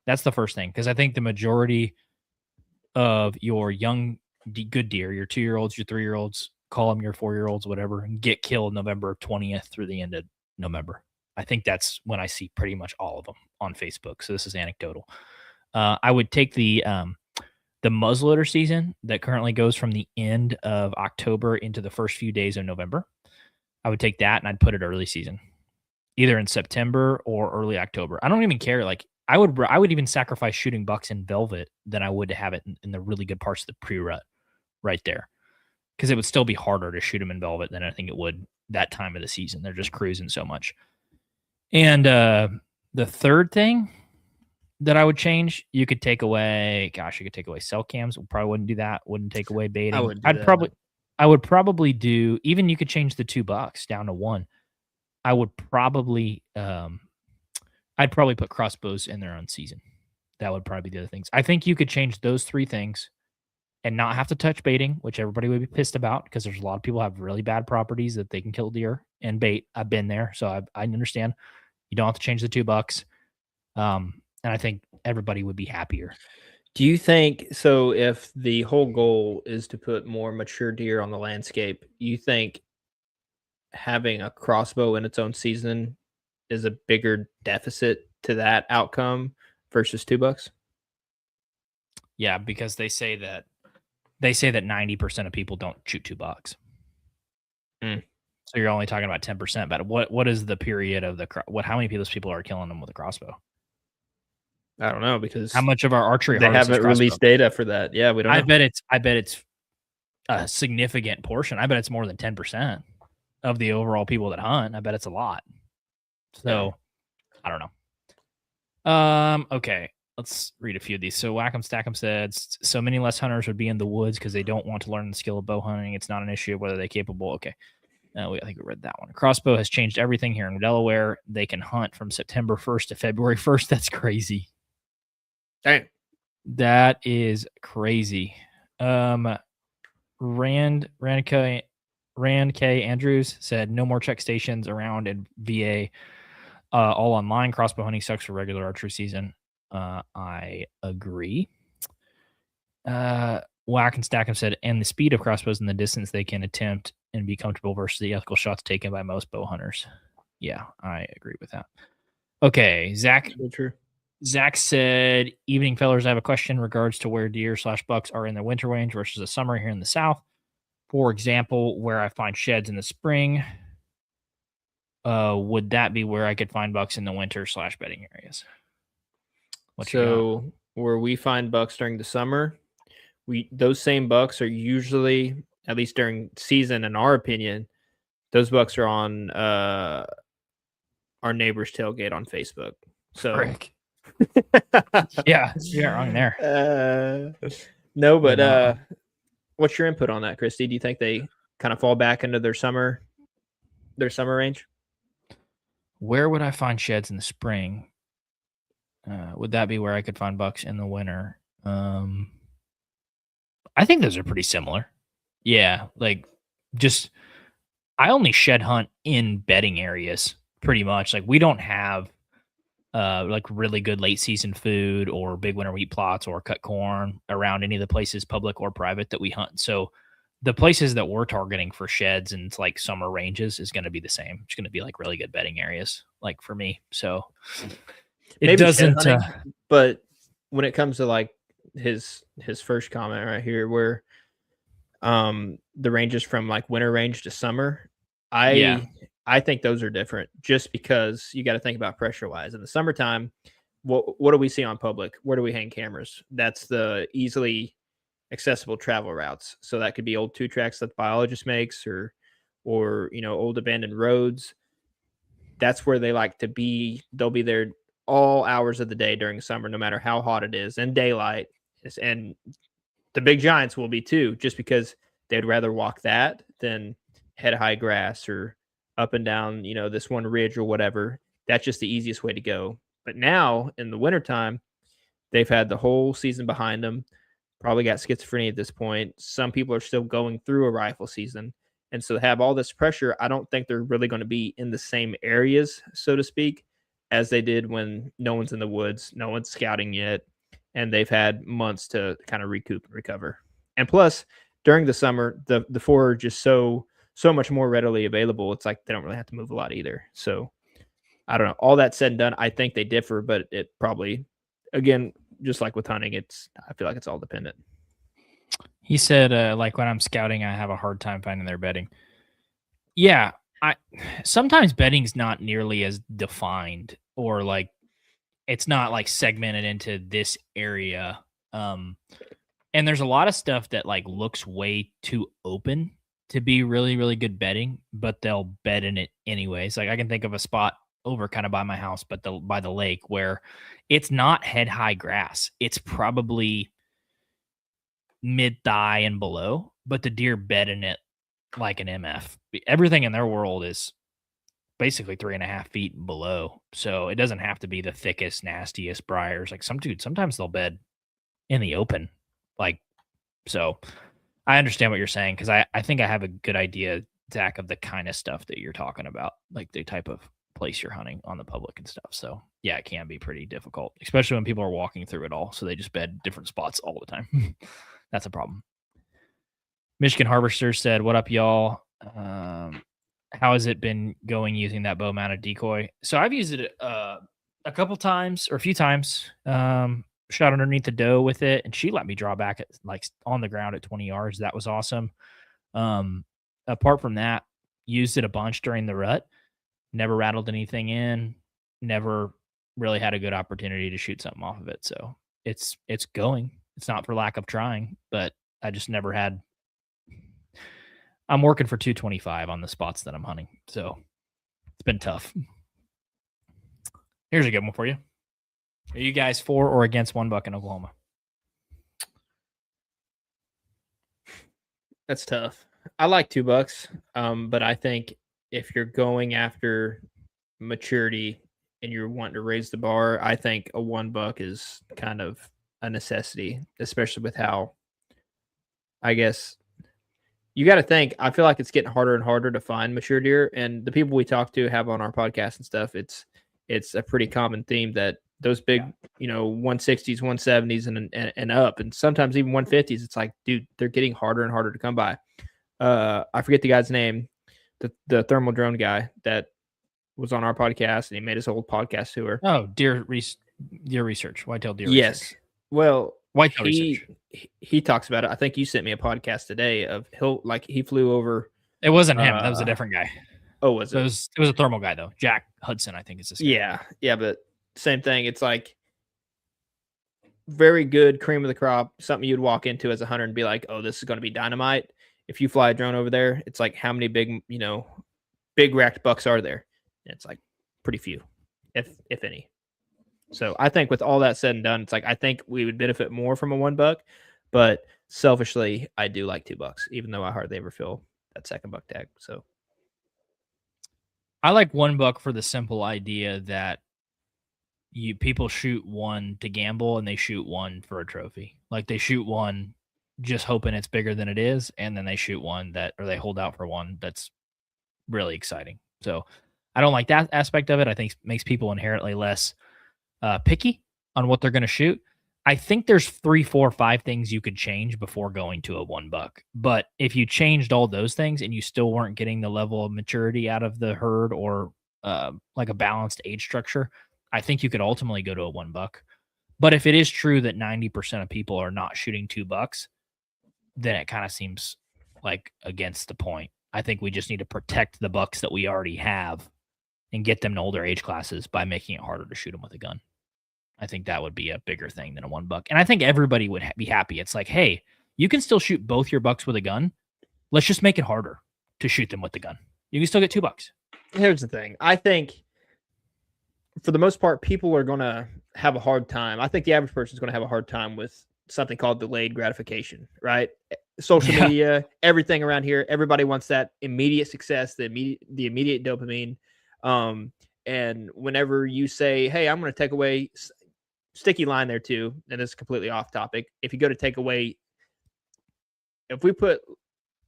That's the first thing because I think the majority of your young good deer, your 2-year-olds, your 3-year-olds, call them your 4-year-olds, whatever, and get killed November 20th through the end of November. I think that's when I see pretty much all of them on Facebook. So this is anecdotal. I would take the muzzleloader season that currently goes from the end of October into the first few days of November. I would take that and I'd put it early season, either in September or early October. I don't even care. Like I would even sacrifice shooting bucks in velvet than I would to have it in the really good parts of the pre-rut right there. Because it would still be harder to shoot them in velvet than I think it would that time of the season. They're just cruising so much. And the third thing that I would change, you could take away cell cams. Probably wouldn't do that. Wouldn't take away baiting. I would probably do, even you could change the $2 down to 1. I would probably I'd probably put crossbows in their own season. That would probably be the other things. I think you could change those 3 things and not have to touch baiting, which everybody would be pissed about because there's a lot of people have really bad properties that they can kill deer and bait. I've been there, so I understand. You don't have to change the $2. And I think everybody would be happier. Do you think so? If the whole goal is to put more mature deer on the landscape, you think having a crossbow in its own season is a bigger deficit to that outcome versus $2? Yeah, because they say that 90% of people don't shoot $2. So you're only talking about 10%. But what is the period of how many of people are killing them with a crossbow? I don't know because how much of our archery they haven't released data for that. Yeah, we don't know. I bet it's a significant portion. I bet it's more than 10% of the overall people that hunt. I bet it's a lot. So I don't know. Okay. Let's read a few of these. So Whack'em Stack'em said, so many less hunters would be in the woods because they don't want to learn the skill of bow hunting. It's not an issue of whether they're capable. Okay. I think we read that one. Crossbow has changed everything here in Delaware. They can hunt from September 1st to February 1st. That's crazy. Dang. That is crazy. Rand K. Andrews said no more check stations around in VA. All online. Crossbow hunting sucks for regular archery season. I agree. Whack and Stack'em said, and the speed of crossbows and the distance they can attempt and be comfortable versus the ethical shots taken by most bow hunters. Yeah, I agree with that. Okay, Zach. So true. Zach said, evening fellers, I have a question in regards to where deer/bucks are in their winter range versus the summer here in the South. For example, where I find sheds in the spring, would that be where I could find bucks in the winter/bedding areas? So where we find bucks during the summer, those same bucks are usually, at least during season, in our opinion, those bucks are on our neighbor's tailgate on Facebook. So yeah, you're not wrong there. No, but What's your input on that, Christy? Do you think they kind of fall back into their summer range? Where would I find sheds in the spring? Would that be where I could find bucks in the winter? I think those are pretty similar. Yeah, like just I only shed hunt in bedding areas pretty much. Like we don't have like really good late season food or big winter wheat plots or cut corn around any of the places, public or private, that we hunt. So the places that we're targeting for sheds and like summer ranges is going to be the same. It's going to be like really good bedding areas, like for me. So it Maybe shed doesn't. hunting, but when it comes to like his first comment right here, where the ranges from like winter range to summer, Yeah, I think those are different just because you got to think about pressure wise. In the summertime, what do we see on public? Where do we hang cameras? That's the easily accessible travel routes. So that could be old two tracks that the biologist makes, or old abandoned roads. That's where they like to be. They'll be there all hours of the day during summer, no matter how hot it is, and daylight. And the big giants will be too, just because they'd rather walk that than head high grass or up and down, this one ridge or whatever. That's just the easiest way to go. But now in the wintertime, they've had the whole season behind them, probably got schizophrenia at this point. Some people are still going through a rifle season. And so have all this pressure, I don't think they're really going to be in the same areas, so to speak, as they did when no one's in the woods, no one's scouting yet, and they've had months to kind of recoup and recover. And plus, during the summer, the four are just so much more readily available. It's like they don't really have to move a lot either. So I don't know. All that said and done, I think they differ, but it probably, again, just like with hunting, I feel like it's all dependent. he said like when I'm scouting, I have a hard time finding their bedding. Yeah, I sometimes bedding's not nearly as defined, or like it's not like segmented into this area. Um, and there's a lot of stuff that like looks way too open to be really, really good bedding, but they'll bed in it anyways. Like I can think of a spot over kind of by my house, but by the lake, where it's not head high grass. It's probably mid thigh and below, but the deer bed in it like an MF. Everything in their world is basically 3.5 feet below. So it doesn't have to be the thickest, nastiest briars. Like sometimes they'll bed in the open. Like, so I understand what you're saying, because I think I have a good idea, Zach, of the kind of stuff that you're talking about, like the type of place you're hunting on the public and stuff. So yeah, it can be pretty difficult, especially when people are walking through it all. So they just bed different spots all the time. That's a problem. Michigan Harvester said, "What up, y'all? How has it been going using that bow mounted decoy?" So I've used it a couple times or a few times. Shot underneath the doe with it, and she let me draw back at like on the ground at 20 yards. That was awesome. Apart from that, used it a bunch during the rut. Never rattled anything in. Never really had a good opportunity to shoot something off of it. So it's going. It's not for lack of trying, but I just never had. I'm working for 225 on the spots that I'm hunting, so it's been tough. Here's a good one for you. Are you guys for or against one buck in Oklahoma? That's tough. I like $2, but I think if you're going after maturity and you're wanting to raise the bar, I think a $1 is kind of a necessity, especially with how, I guess, you got to think. I feel like it's getting harder and harder to find mature deer, and the people we talk to have on our podcast and stuff. It's a pretty common theme that those big, 160s, 170s, and up, and sometimes even 150s. It's like, dude, they're getting harder and harder to come by. I forget the guy's name, the thermal drone guy that was on our podcast, and he made his whole podcast tour. Oh, deer research, whitetail deer Yes. research. Well, Whitetail research. he talks about it. I think you sent me a podcast today of he flew over. It wasn't him. That was a different guy. Oh, was it? It was a thermal guy though. Jack Hudson, I think is this guy. Yeah, but same thing. It's like very good cream of the crop, something you'd walk into as a hunter and be like, oh, this is going to be dynamite. If you fly a drone over there, it's like, how many big racked bucks are there? And it's like pretty few, if any. So I think with all that said and done, it's like, I think we would benefit more from a $1, but selfishly, I do like $2, even though I hardly ever feel that second buck tag. So I like $1 for the simple idea that people shoot one to gamble and they shoot one for a trophy. Like they shoot one just hoping it's bigger than it is, and then they shoot one or they hold out for one that's really exciting. So I don't like that aspect of it. I think it makes people inherently less picky on what they're going to shoot. I think there's 3, 4, 5 things you could change before going to a $1. But if you changed all those things and you still weren't getting the level of maturity out of the herd or like a balanced age structure, I think you could ultimately go to a $1. But if it is true that 90% of people are not shooting $2, then it kind of seems like against the point. I think we just need to protect the bucks that we already have and get them to older age classes by making it harder to shoot them with a gun. I think that would be a bigger thing than a $1. And I think everybody would be happy. It's like, hey, you can still shoot both your bucks with a gun. Let's just make it harder to shoot them with the gun. You can still get $2. Here's the thing. I think for the most part, people are going to have a hard time. I think the average person is going to have a hard time with something called delayed gratification, right? Social media, everything around here, everybody wants that immediate success, the immediate dopamine. And whenever you say, hey, I'm going to take away, sticky line there too, and it's completely off topic. If you go to take away, if we put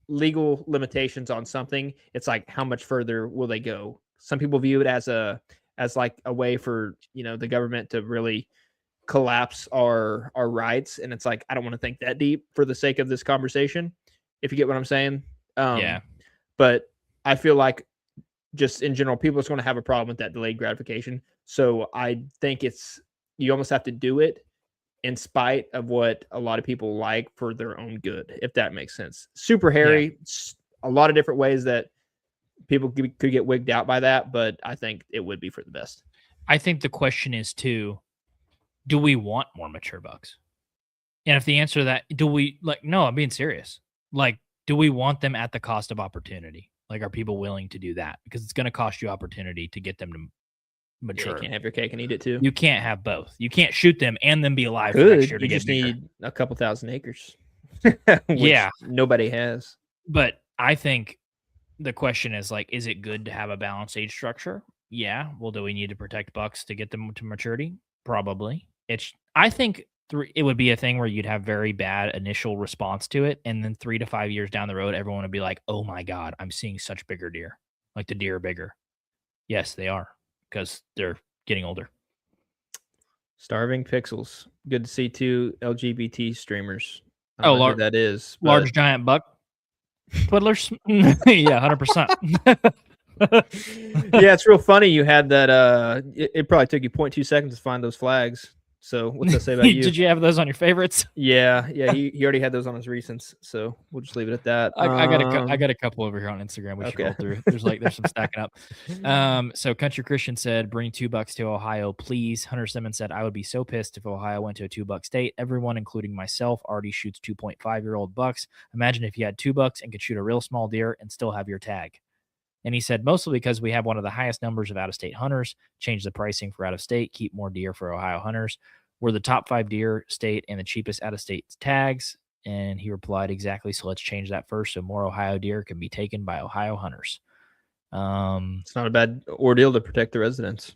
legal limitations on something, it's like, how much further will they go? Some people view it as like a way for, the government to really collapse our rights. And it's like, I don't want to think that deep for the sake of this conversation, if you get what I'm saying. Yeah. But I feel like just in general, people are going to have a problem with that delayed gratification. So I think you almost have to do it in spite of what a lot of people like for their own good, if that makes sense. Super hairy, a lot of different ways that people could get wigged out by that, but I think it would be for the best. I think the question is too, do we want more mature bucks? And if the answer to that, no, I'm being serious. Like, do we want them at the cost of opportunity? Like, are people willing to do that? Because it's going to cost you opportunity to get them to mature. You can't have your cake and eat it too. You can't have both. You can't shoot them and then be alive for next year to you get just bigger. need a couple thousand acres. Yeah. Nobody has. But I think the question is, like, is it good to have a balanced age structure? Yeah. Well, do we need to protect bucks to get them to maturity? Probably. I think it would be a thing where you'd have very bad initial response to it. And then 3 to 5 years down the road, everyone would be like, oh my God, I'm seeing such bigger deer. Like the deer are bigger. Yes, they are, because they're getting older. Starving Pixels. Good to see 2 LGBT streamers. I don't know who that is. Large giant buck twiddlers. Yeah, 100%. Yeah, it's real funny. You had that. It probably took you 0.2 seconds to find those flags. So what's that say about you? Did you have those on your favorites? Yeah. He already had those on his recents. So we'll just leave it at that. I got a couple over here on Instagram. We should roll through. There's some stacking up. So Country Christian said, bring $2 to Ohio, please. Hunter Simmons said, I would be so pissed if Ohio went to a $2 state. Everyone, including myself, already shoots 2.5-year-old bucks. Imagine if you had $2 and could shoot a real small deer and still have your tag. And he said, mostly because we have one of the highest numbers of out-of-state hunters, change the pricing for out-of-state, keep more deer for Ohio hunters. We're the top 5 deer state and the cheapest out-of-state tags. And he replied, exactly. So let's change that first so more Ohio deer can be taken by Ohio hunters. It's not a bad ordeal to protect the residents.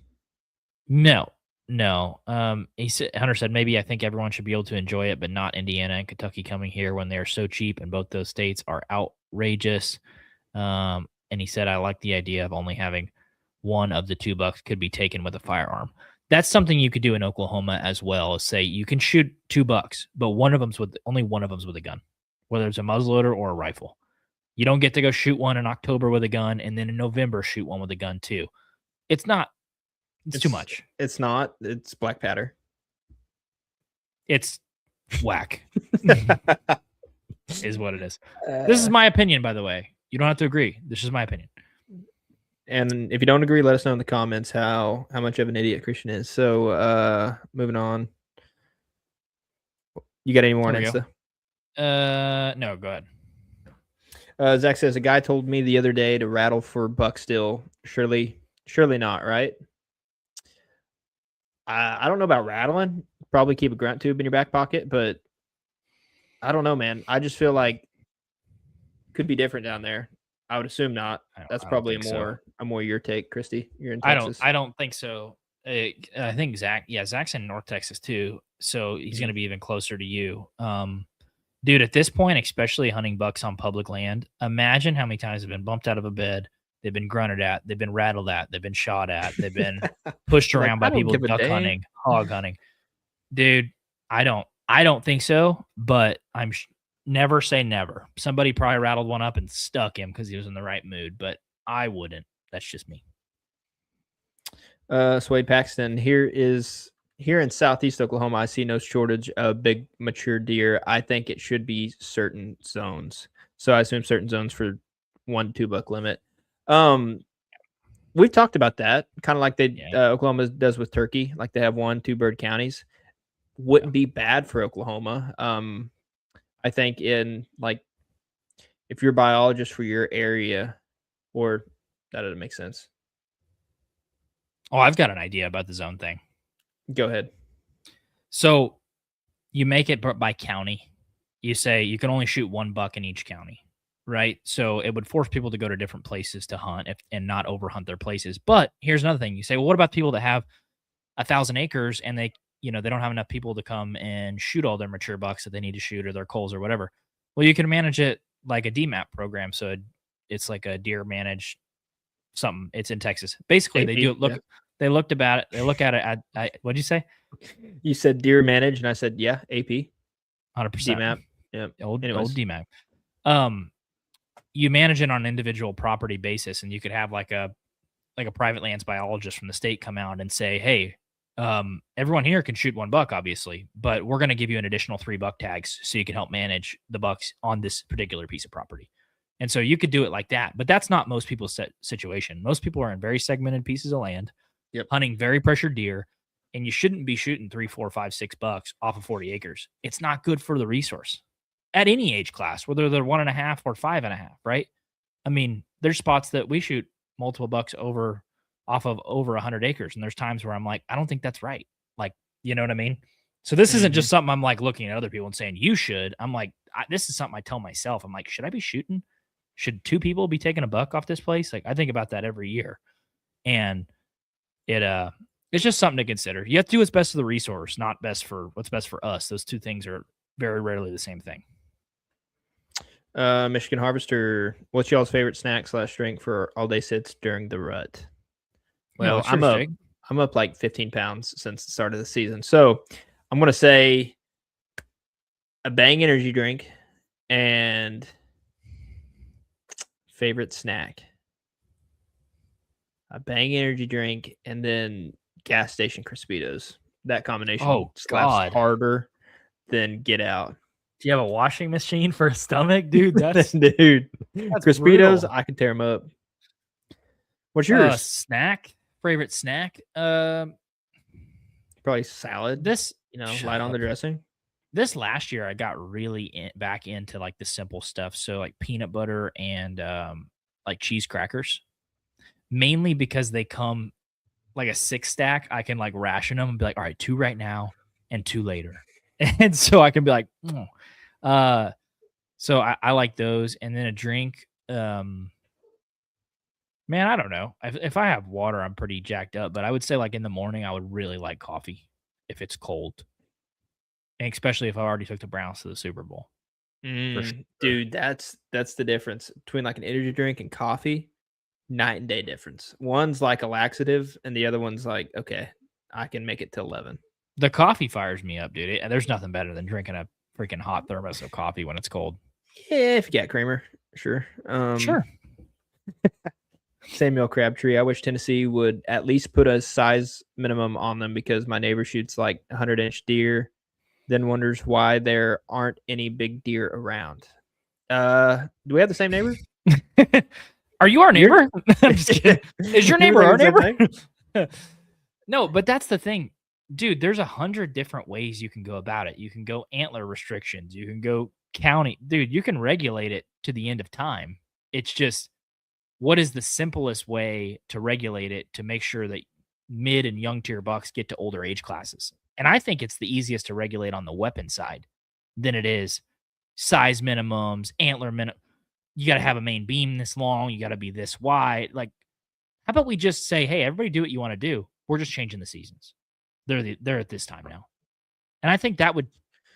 No. Hunter said, maybe I think everyone should be able to enjoy it, but not Indiana and Kentucky coming here when they're so cheap, and both those states are outrageous. And he said, I like the idea of only having one of the $2 could be taken with a firearm. That's something you could do in Oklahoma as well. Say you can shoot $2, but only one of them's with a gun, whether it's a muzzleloader or a rifle. You don't get to go shoot one in October with a gun and then in November shoot one with a gun too. It's too much. It's not. It's black powder. It's whack. Is what it is. This is my opinion, by the way. You don't have to agree. This is my opinion. And if you don't agree, let us know in the comments how much of an idiot Christian is. So moving on. You got any more on Insta? No, go ahead. Zach says, a guy told me the other day to rattle for buck still. Surely not, right? I don't know about rattling. Probably keep a grunt tube in your back pocket, but I don't know, man. I just feel like could be different down there. I would assume not. That's I don't probably think so. a more your take, Christy. You're in I don't Texas. I don't think so. I think Zach's in North Texas too, so he's Mhm. gonna be even closer to you. Dude, at this point, especially hunting bucks on public land, imagine how many times they've been bumped out of a bed, they've been grunted at, they've been rattled at, they've been shot at, they've been pushed They're like, around by I don't people give a duck dang. hunting, hog hunting. Dude, I don't think so, but never say never. Somebody probably rattled one up and stuck him because he was in the right mood, but I wouldn't. That's just me. Swade Paxton, here in southeast Oklahoma, I see no shortage of big mature deer. I think it should be certain zones. So I assume certain zones for 1 to 2 buck limit. Um, we've talked about that, kind of like they Yeah, Oklahoma does with turkey, like they have 1 2 bird counties. yeah. Wouldn't be bad for Oklahoma. I think in like if you're a biologist for your area, or that doesn't make sense. Oh, I've got an idea about the zone thing. Go ahead. So you make it by county. You say you can only shoot one buck in each county, right? So it would force people to go to different places to hunt and not overhunt their places. But here's another thing: you say, well, what about people that have 1,000 acres and they don't have enough people to come and shoot all their mature bucks that they need to shoot or their culls or whatever? Well, you can manage it like a DMAP program. So it's like a deer managed something. It's in Texas. Basically, they do AP, it. yeah. They looked about it. They look at it. What'd you say? You said deer managed, and I said, yeah, AP, 100%. DMAP. Yep. Old Anyways, DMAP. Um, you manage it on an individual property basis, and you could have like a private lands biologist from the state come out and say, hey, everyone here can shoot one buck, obviously, but we're going to give you an additional 3 buck tags so you can help manage the bucks on this particular piece of property. And so you could do it like that, but that's not most people's situation. Most people are in very segmented pieces of land, yep. hunting very pressured deer, and you shouldn't be shooting 3, 4, 5, 6 bucks off of 40 acres. It's not good for the resource at any age class, whether they're 1.5 or 5.5, right? I mean, there's spots that we shoot multiple bucks off of over 100 acres, and there's times where I'm like, I don't think that's right. Like, you know what I mean? So this isn't Mhm. just something I'm like looking at other people and saying you should. I'm like, this is something I tell myself. I'm like, should I be shooting? Should 2 people be taking a buck off this place? Like, I think about that every year, and it it's just something to consider. You have to do what's best for the resource, not what's best for us. Those two things are very rarely the same thing. Michigan Harvester, what's y'all's favorite snack/drink for all day sits during the rut? Yeah, Well, what's yours, Jake? I'm up like 15 pounds since the start of the season. So I'm gonna say a Bang energy drink and favorite snack. A Bang energy drink and then gas station Crispitos. That combination Oh slaps God. harder than Get Out. Do you have a washing machine for a stomach, dude? That's Dude, that's Crispitos, brutal. I can tear them up. What's yours? Snack? Favorite snack? Probably salad, This light shut on the up. dressing. This last year I got really back into like the simple stuff. So like peanut butter and like cheese crackers. Mainly because they come like a 6 stack. I can like ration them and be like, all right, 2 right now and 2 later. And so I can be like, "Mm." uh so I like those. And then a drink. Man, I don't know. If I have water, I'm pretty jacked up, but I would say, like, in the morning, I would really like coffee if it's cold, and especially if I already took the Browns to the Super Bowl, for sure. Dude, that's the difference between like an energy drink and coffee. Night and day difference. One's like a laxative, and the other one's like, okay, I can make it to 11. The coffee fires me up, dude. There's nothing better than drinking a freaking hot thermos of coffee when it's cold. Yeah, if you got creamer, sure. Sure. Samuel Crabtree. I wish Tennessee would at least put a size minimum on them because my neighbor shoots like 100-inch deer, then wonders why there aren't any big deer around. Do we have the same neighbor? Are you our You're- neighbor? I'm just kidding. Is your You neighbor our think the same neighbor? No, but that's the thing. Dude, there's 100 different ways you can go about it. You can go antler restrictions. You can go county. Dude, you can regulate it to the end of time. It's just what is the simplest way to regulate it to make sure that mid and young tier bucks get to older age classes? And I think it's the easiest to regulate on the weapon side than it is size minimums, antler minimum. You got to have a main beam this long. You got to be this wide. Like, how about we just say, hey, everybody do what you want to do. We're just changing the seasons. They're at this time now. And I think that would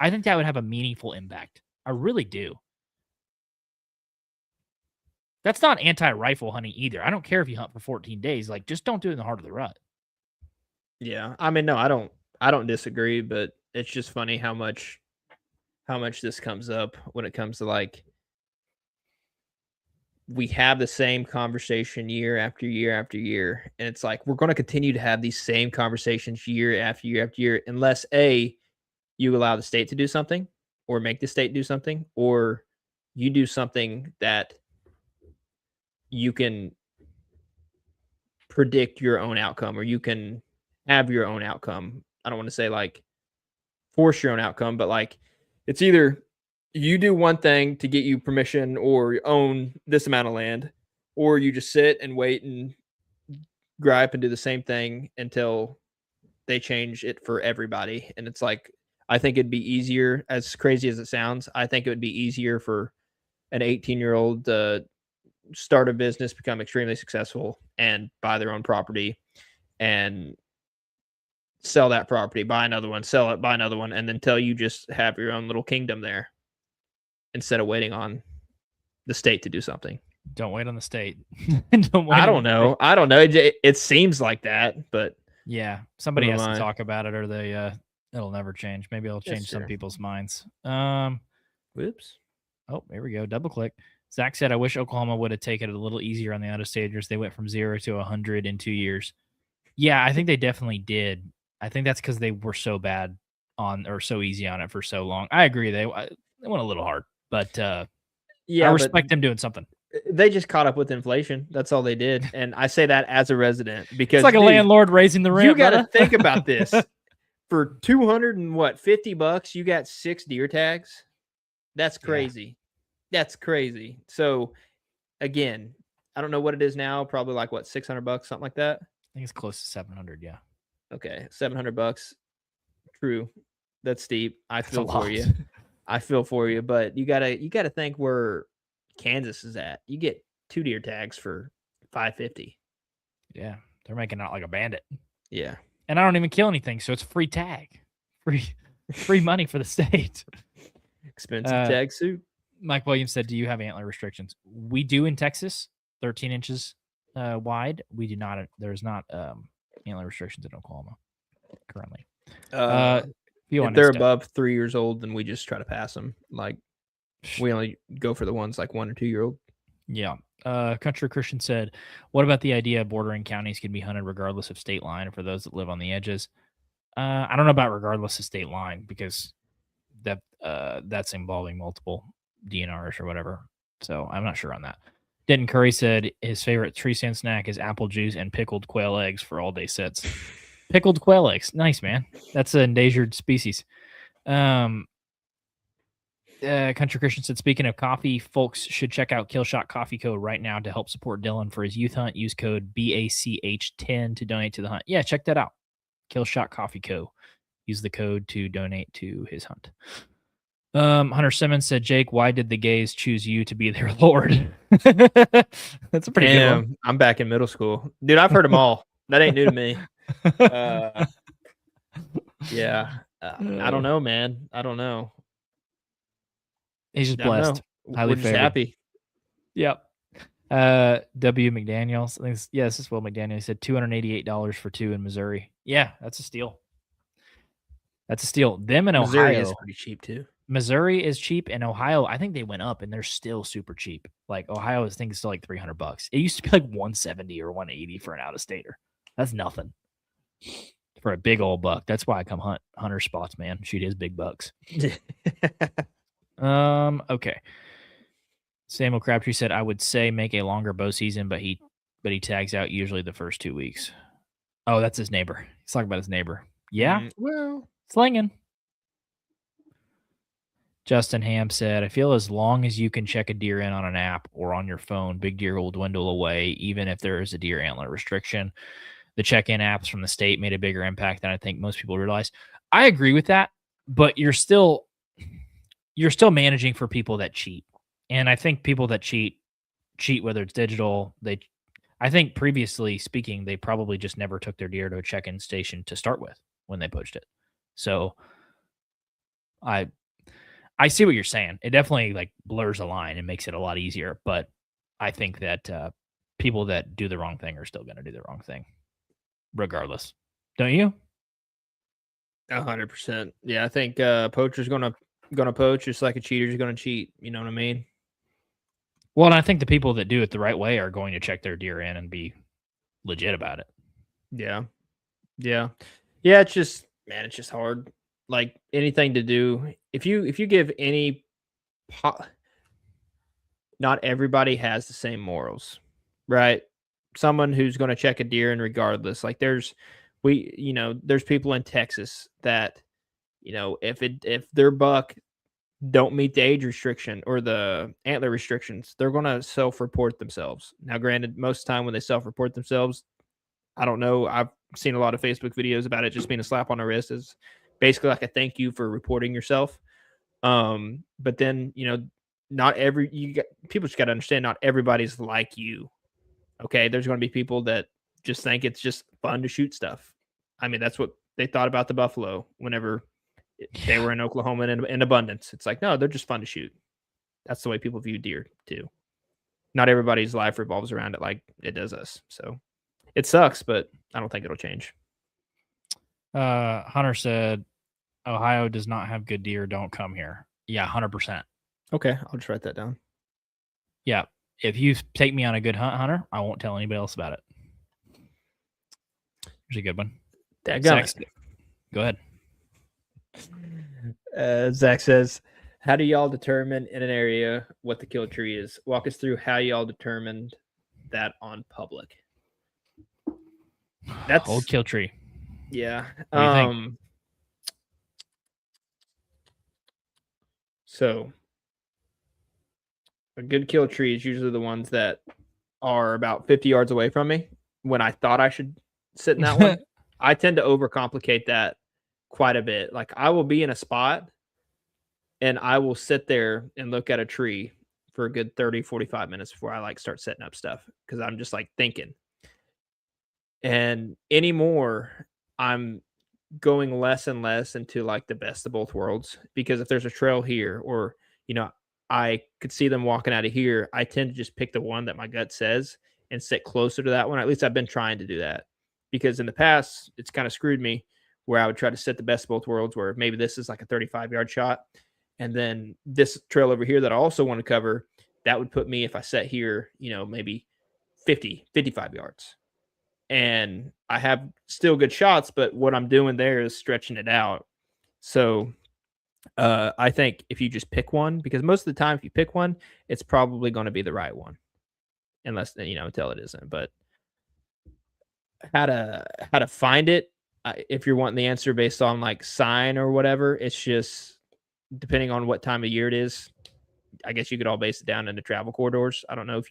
have a meaningful impact. I really do. That's not anti-rifle hunting either. I don't care if you hunt for 14 days. Like, just don't do it in the heart of the rut. Yeah. I mean, no, I don't disagree, but it's just funny how much this comes up when it comes to like we have the same conversation year after year after year. And it's like we're going to continue to have these same conversations year after year after year, unless A, you allow the state to do something or make the state do something, or you do something that you can predict your own outcome or you can have your own outcome. I don't want to say like force your own outcome, but like it's either you do one thing to get you permission or own this amount of land, or you just sit and wait and gripe and do the same thing until they change it for everybody. And it's like, I think it'd be easier, as crazy as it sounds, I think it would be easier for an 18-year-old to start a business, become extremely successful, and buy their own property and sell that property, buy another one, sell it, buy another one, and then tell you just have your own little kingdom there instead of waiting on the state to do something. Don't wait on the state. I don't know. It seems like that, but yeah, somebody has to talk about it, or it'll never change. Maybe it'll change some people's minds. Whoops. Oh, here we go. Double click. Zach said, I wish Oklahoma would have taken it a little easier on the out-of-staters. They went from 0 to 100 in 2 years. Yeah, I think they definitely did. I think that's because they were so bad or so easy on it for so long. I agree. They went a little hard, but yeah, I respect them doing something. They just caught up with inflation. That's all they did. And I say that as a resident because it's like a landlord raising the rent. You got to think about this. For $250, you got 6 deer tags. That's crazy. Yeah. That's crazy. So again, I don't know what it is now. Probably like what, $600, something like that. I think it's close to 700. Yeah. Okay. $700. True. That's steep. I feel for you. I feel for you, but you gotta think where Kansas is at. You get 2 deer tags for $550. Yeah. They're making out like a bandit. Yeah. And I don't even kill anything. So it's a free tag, free money for the state. Expensive tag suit. Mike Williams said, do you have antler restrictions? We do in Texas, 13 inches wide. We do not. There's not antler restrictions in Oklahoma currently. If they're above 3 years old, then we just try to pass them. Like we only go for the ones like 1 or 2 year old. Yeah. Country Christian said, what about the idea bordering counties can be hunted regardless of state line for those that live on the edges? I don't know about regardless of state line because that's involving multiple DNRs or whatever. So I'm not sure on that. Denton Curry said his favorite tree stand snack is apple juice and pickled quail eggs for all day sits. Pickled quail eggs. Nice, man. That's an endangered species. Country Christian said, speaking of coffee, folks should check out Killshot Coffee Co. right now to help support Dylan for his youth hunt. Use code BACH10 to donate to the hunt. Yeah, check that out. Killshot Coffee Co. Use the code to donate to his hunt. Hunter Simmons said, Jake, why did the gays choose you to be their lord? That's a pretty good one. I'm back in middle school. Dude, I've heard them all. That ain't new to me. Yeah. I don't know, man. I don't know. He's just blessed. Highly favored. Happy. Yep. W. McDaniels. I think this is Will McDaniel. He said $288 for 2 in Missouri. Yeah, that's a steal. That's a steal. Them in Missouri Ohio is pretty cheap too. Missouri is cheap, and Ohio, I think they went up, and they're still super cheap. Like Ohio, I think is still like $300. It used to be like $170 or $180 for an out-of-stater. That's nothing for a big old buck. That's why I come hunt hunter spots, man. Shoot his big bucks. Okay. Samuel Crabtree said, I would say make a longer bow season, but he tags out usually the first 2 weeks. Oh, that's his neighbor. He's talking about his neighbor. Yeah. Well, slinging. Justin Ham said, I feel as long as you can check a deer in on an app or on your phone, big deer will dwindle away, even if there is a deer antler restriction. The check-in apps from the state made a bigger impact than I think most people realize. I agree with that, but you're still you're still managing for people that cheat. And I think people that cheat whether it's digital. I think previously speaking, they probably just never took their deer to a check-in station to start with when they poached it. So I I see what you're saying. It definitely like blurs a line and makes it a lot easier. But I think that people that do the wrong thing are still going to do the wrong thing, regardless. Don't you? 100%. Yeah, I think poacher's gonna poach just like a cheater's gonna cheat. You know what I mean? Well, and I think the people that do it the right way are going to check their deer in and be legit about it. Yeah, yeah, yeah. It's just man, it's just hard. Like anything to do. If you give any, not everybody has the same morals, right? Someone who's going to check a deer in regardless. Like there's people in Texas that if their buck don't meet the age restriction or the antler restrictions, they're going to self-report themselves. Now, granted, most of the time when they self-report themselves, I don't know. I've seen a lot of Facebook videos about it just being a slap on the wrist is basically like a thank you for reporting yourself. But then not every people just got to understand not everybody's like you. Okay, there's going to be people that just think it's just fun to shoot stuff. I mean, that's what they thought about the buffalo whenever they were in Oklahoma in abundance. It's like, no, they're just fun to shoot. That's the way people view deer too. Not everybody's life revolves around it like it does us. So it sucks, but I don't think it'll change. Hunter said, Ohio does not have good deer. Don't come here. Yeah, 100%. Okay, I'll just write that down. Yeah. If you take me on a good hunt, Hunter, I won't tell anybody else about it. Here's a good one. Zach, go ahead. Zach says, how do y'all determine in an area what the kill tree is? Walk us through how y'all determined that on public. That's old kill tree. Yeah. What do you think? So a good kill tree is usually the ones that are about 50 yards away from me when I thought I should sit in that one. I tend to overcomplicate that quite a bit. Like I will be in a spot and I will sit there and look at a tree for a good 30, 45 minutes before I like start setting up stuff because I'm just like thinking. And anymore, I'm going less and less into like the best of both worlds because if there's a trail here or, I could see them walking out of here, I tend to just pick the one that my gut says and sit closer to that one. At least I've been trying to do that because in the past, it's kind of screwed me where I would try to set the best of both worlds where maybe this is like a 35-yard shot. And then this trail over here that I also want to cover, that would put me, if I set here, maybe 50, 55 yards. And I have still good shots, but what I'm doing there is stretching it out. So I think if you just pick one, because most of the time, if you pick one, it's probably going to be the right one, unless until it isn't. But how to find it, if you're wanting the answer based on like sign or whatever, it's just depending on what time of year it is. I guess you could all base it down into travel corridors. I don't know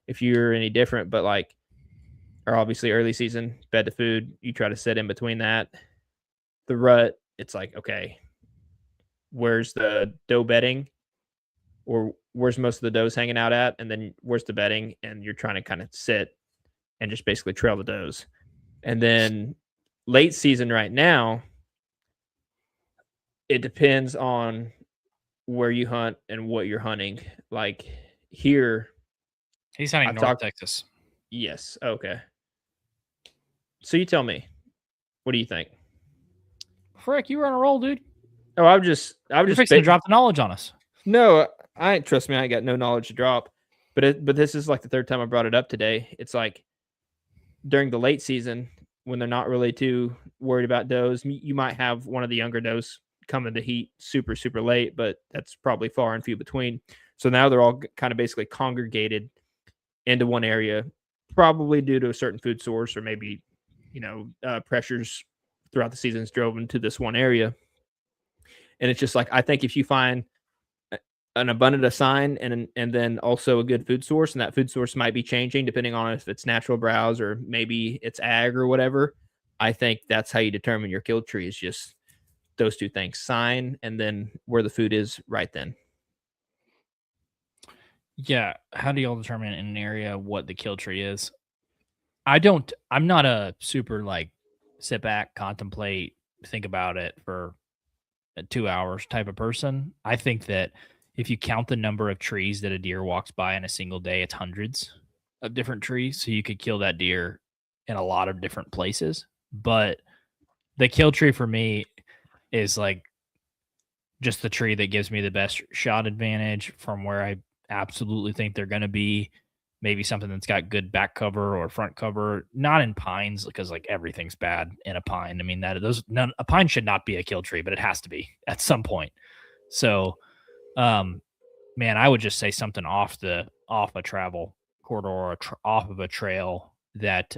if you're any different, but like, or obviously early season bed to food, you try to sit in between that. The rut, it's like, okay, where's the doe bedding or where's most of the does hanging out at? And then where's the bedding? And you're trying to kind of sit and just basically trail the does. And then late season right now, it depends on where you hunt and what you're hunting. Like here, he's hunting North Texas. Yes. Okay. So you tell me, what do you think? Frick, you were on a roll, dude. Oh, I'm just fixing to drop the knowledge on us. No, trust me, I ain't got no knowledge to drop. But this is like the third time I brought it up today. It's like during the late season when they're not really too worried about does, you might have one of the younger does come into heat super, super late, but that's probably far and few between. So now they're all kind of basically congregated into one area, probably due to a certain food source or maybe, pressures throughout the seasons drove them to this one area. And it's just like, I think if you find an abundant of sign and then also a good food source, and that food source might be changing depending on if it's natural browse or maybe it's ag or whatever, I think that's how you determine your kill tree is just those two things: sign and then where the food is right then. Yeah. How do y'all determine in an area what the kill tree is? I'm not a super like sit back, contemplate, think about it for 2 hours type of person. I think that if you count the number of trees that a deer walks by in a single day, it's hundreds of different trees. So you could kill that deer in a lot of different places. But the kill tree for me is like just the tree that gives me the best shot advantage from where I absolutely think they're going to be. Maybe something that's got good back cover or front cover, not in pines because like everything's bad in a pine. I mean a pine should not be a kill tree, but it has to be at some point. So, man, I would just say something off a travel corridor or off of a trail that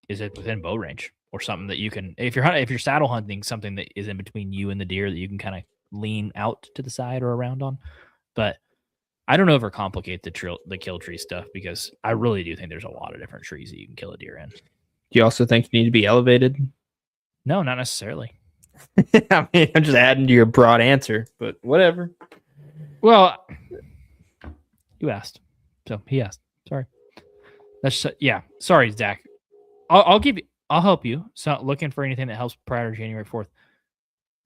is it within bow range or something that you can if you're saddle hunting something that is in between you and the deer that you can kind of lean out to the side or around on. But I don't overcomplicate the kill tree stuff because I really do think there's a lot of different trees that you can kill a deer in. Do you also think you need to be elevated? No, not necessarily. I mean, I'm just adding to your broad answer, but whatever. Well, you asked, so he asked. Sorry. That's yeah. Sorry, Zach. I'll help you. So looking for anything that helps prior to January 4th.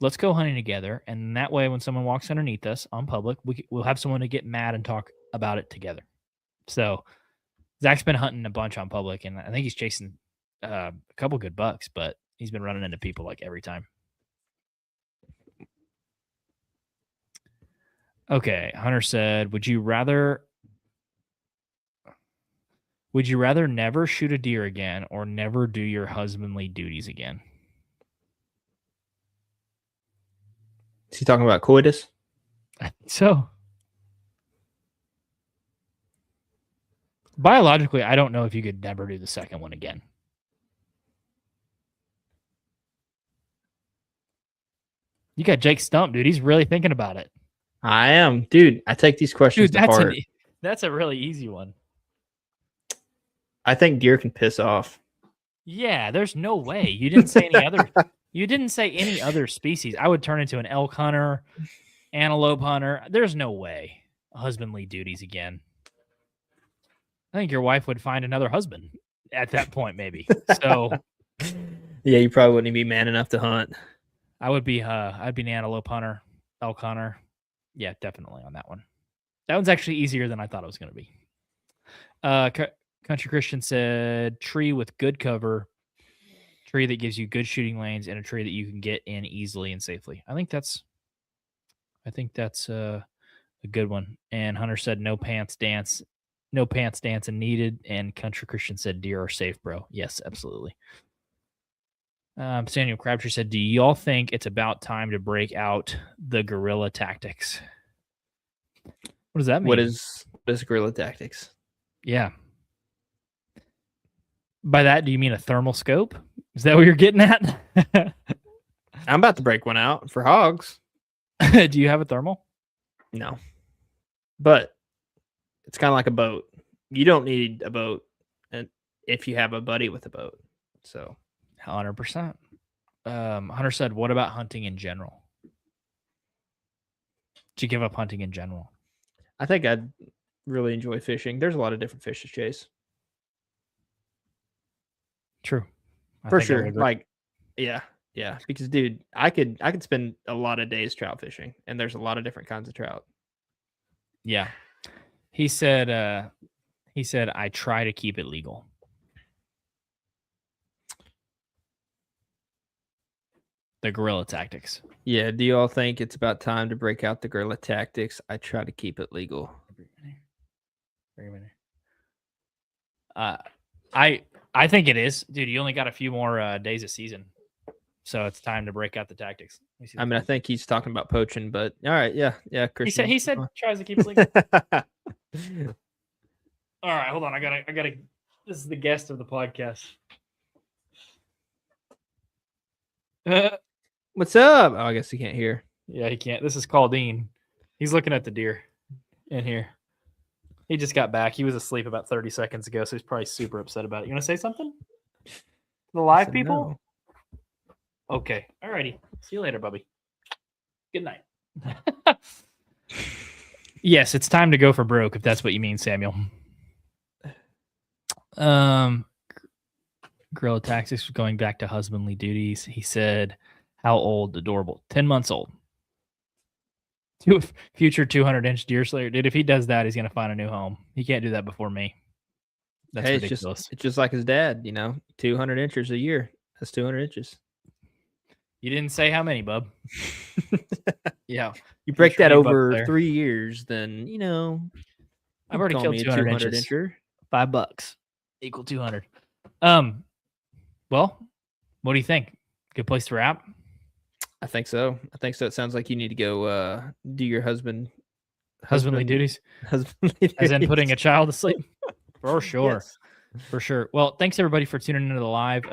Let's go hunting together, and that way, when someone walks underneath us on public, we'll have someone to get mad and talk about it together. So Zach's been hunting a bunch on public, and I think he's chasing a couple good bucks, but he's been running into people like every time. Okay, Hunter said, would you rather never shoot a deer again or never do your husbandly duties again? Is he talking about coitus? I think so. Biologically, I don't know if you could never do the second one again. You got Jake stumped, dude. He's really thinking about it. I am. Dude, I take these questions to heart. That's a really easy one. I think deer can piss off. Yeah, there's no way. You didn't say any other you didn't say any other species. I would turn into an elk hunter, antelope hunter. There's no way. Husbandly duties again. I think your wife would find another husband at that point, maybe. So yeah, you probably wouldn't be man enough to hunt. I'd be an antelope hunter, elk hunter. Yeah, definitely on that one. That one's actually easier than I thought it was going to be. Country Christian said tree with good cover, tree that gives you good shooting lanes, and a tree that you can get in easily and safely. I think that's a good one. And Hunter said no pants dancing needed. And Country Christian said deer are safe, bro. Yes, absolutely. Samuel Crabtree said, do y'all think it's about time to break out the guerrilla tactics? What does that mean? What is guerrilla tactics? Yeah. By that, do you mean a thermal scope? Is that what you're getting at? I'm about to break one out for hogs. Do you have a thermal? No. But it's kind of like a boat. You don't need a boat if you have a buddy with a boat. So 100%. Hunter said, what about hunting in general? Did you give up hunting in general? I think I'd really enjoy fishing. There's a lot of different fish to chase. True. For sure. Like, yeah. Because dude, I could spend a lot of days trout fishing, and there's a lot of different kinds of trout. Yeah. He said I try to keep it legal. The guerrilla tactics. Yeah. Do you all think it's about time to break out the guerrilla tactics? I try to keep it legal. I think it is, dude. You only got a few more days of season, so it's time to break out the tactics. I mean, I think he's talking about poaching, but all right, yeah, Christian. He said tries to keep it legal. All right, hold on. I gotta. This is the guest of the podcast. What's up? Oh, I guess he can't hear. Yeah, he can't. This is Caldine. He's looking at the deer in here. He just got back. He was asleep about 30 seconds ago, so he's probably super upset about it. You want to say something? The live people? Okay. Alrighty. See you later, Bubby. Good night. Yes, it's time to go for broke, if that's what you mean, Samuel. Gorilla Tactics going back to husbandly duties. He said, how old? Adorable. 10 months old. Future 200-inch deer slayer. Dude, if he does that, he's going to find a new home. He can't do that before me. That's ridiculous. It's just like his dad, 200 inches a year. That's 200 inches. You didn't say how many, bub. Yeah. You break that over 3 years, then, I've already killed 200 inches. Incher. $5 equal 200. Well, what do you think? Good place to wrap? I think so. It sounds like you need to go do your husbandly duties. As in putting a child to sleep. For sure. Yes. For sure. Well, thanks everybody for tuning into the live.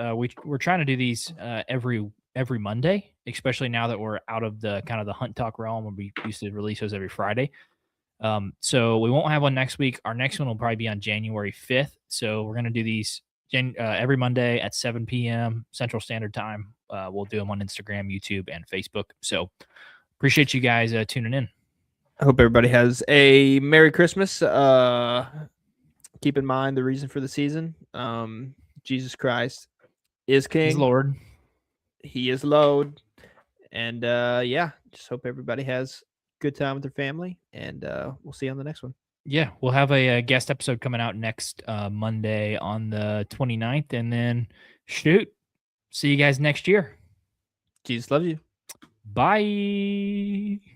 We're trying to do these every Monday, especially now that we're out of the kind of the hunt talk realm where we used to release those every Friday. So we won't have one next week. Our next one will probably be on January 5th. So we're going to do these every Monday at 7 p.m. Central Standard Time. We'll do them on Instagram, YouTube, and Facebook. So appreciate you guys tuning in. I hope everybody has a Merry Christmas. Keep in mind the reason for the season. Jesus Christ is King. He's Lord. He is Lord. And just hope everybody has a good time with their family. And we'll see you on the next one. Yeah, we'll have a guest episode coming out next Monday on the 29th. And then see you guys next year. Jesus loves you. Bye.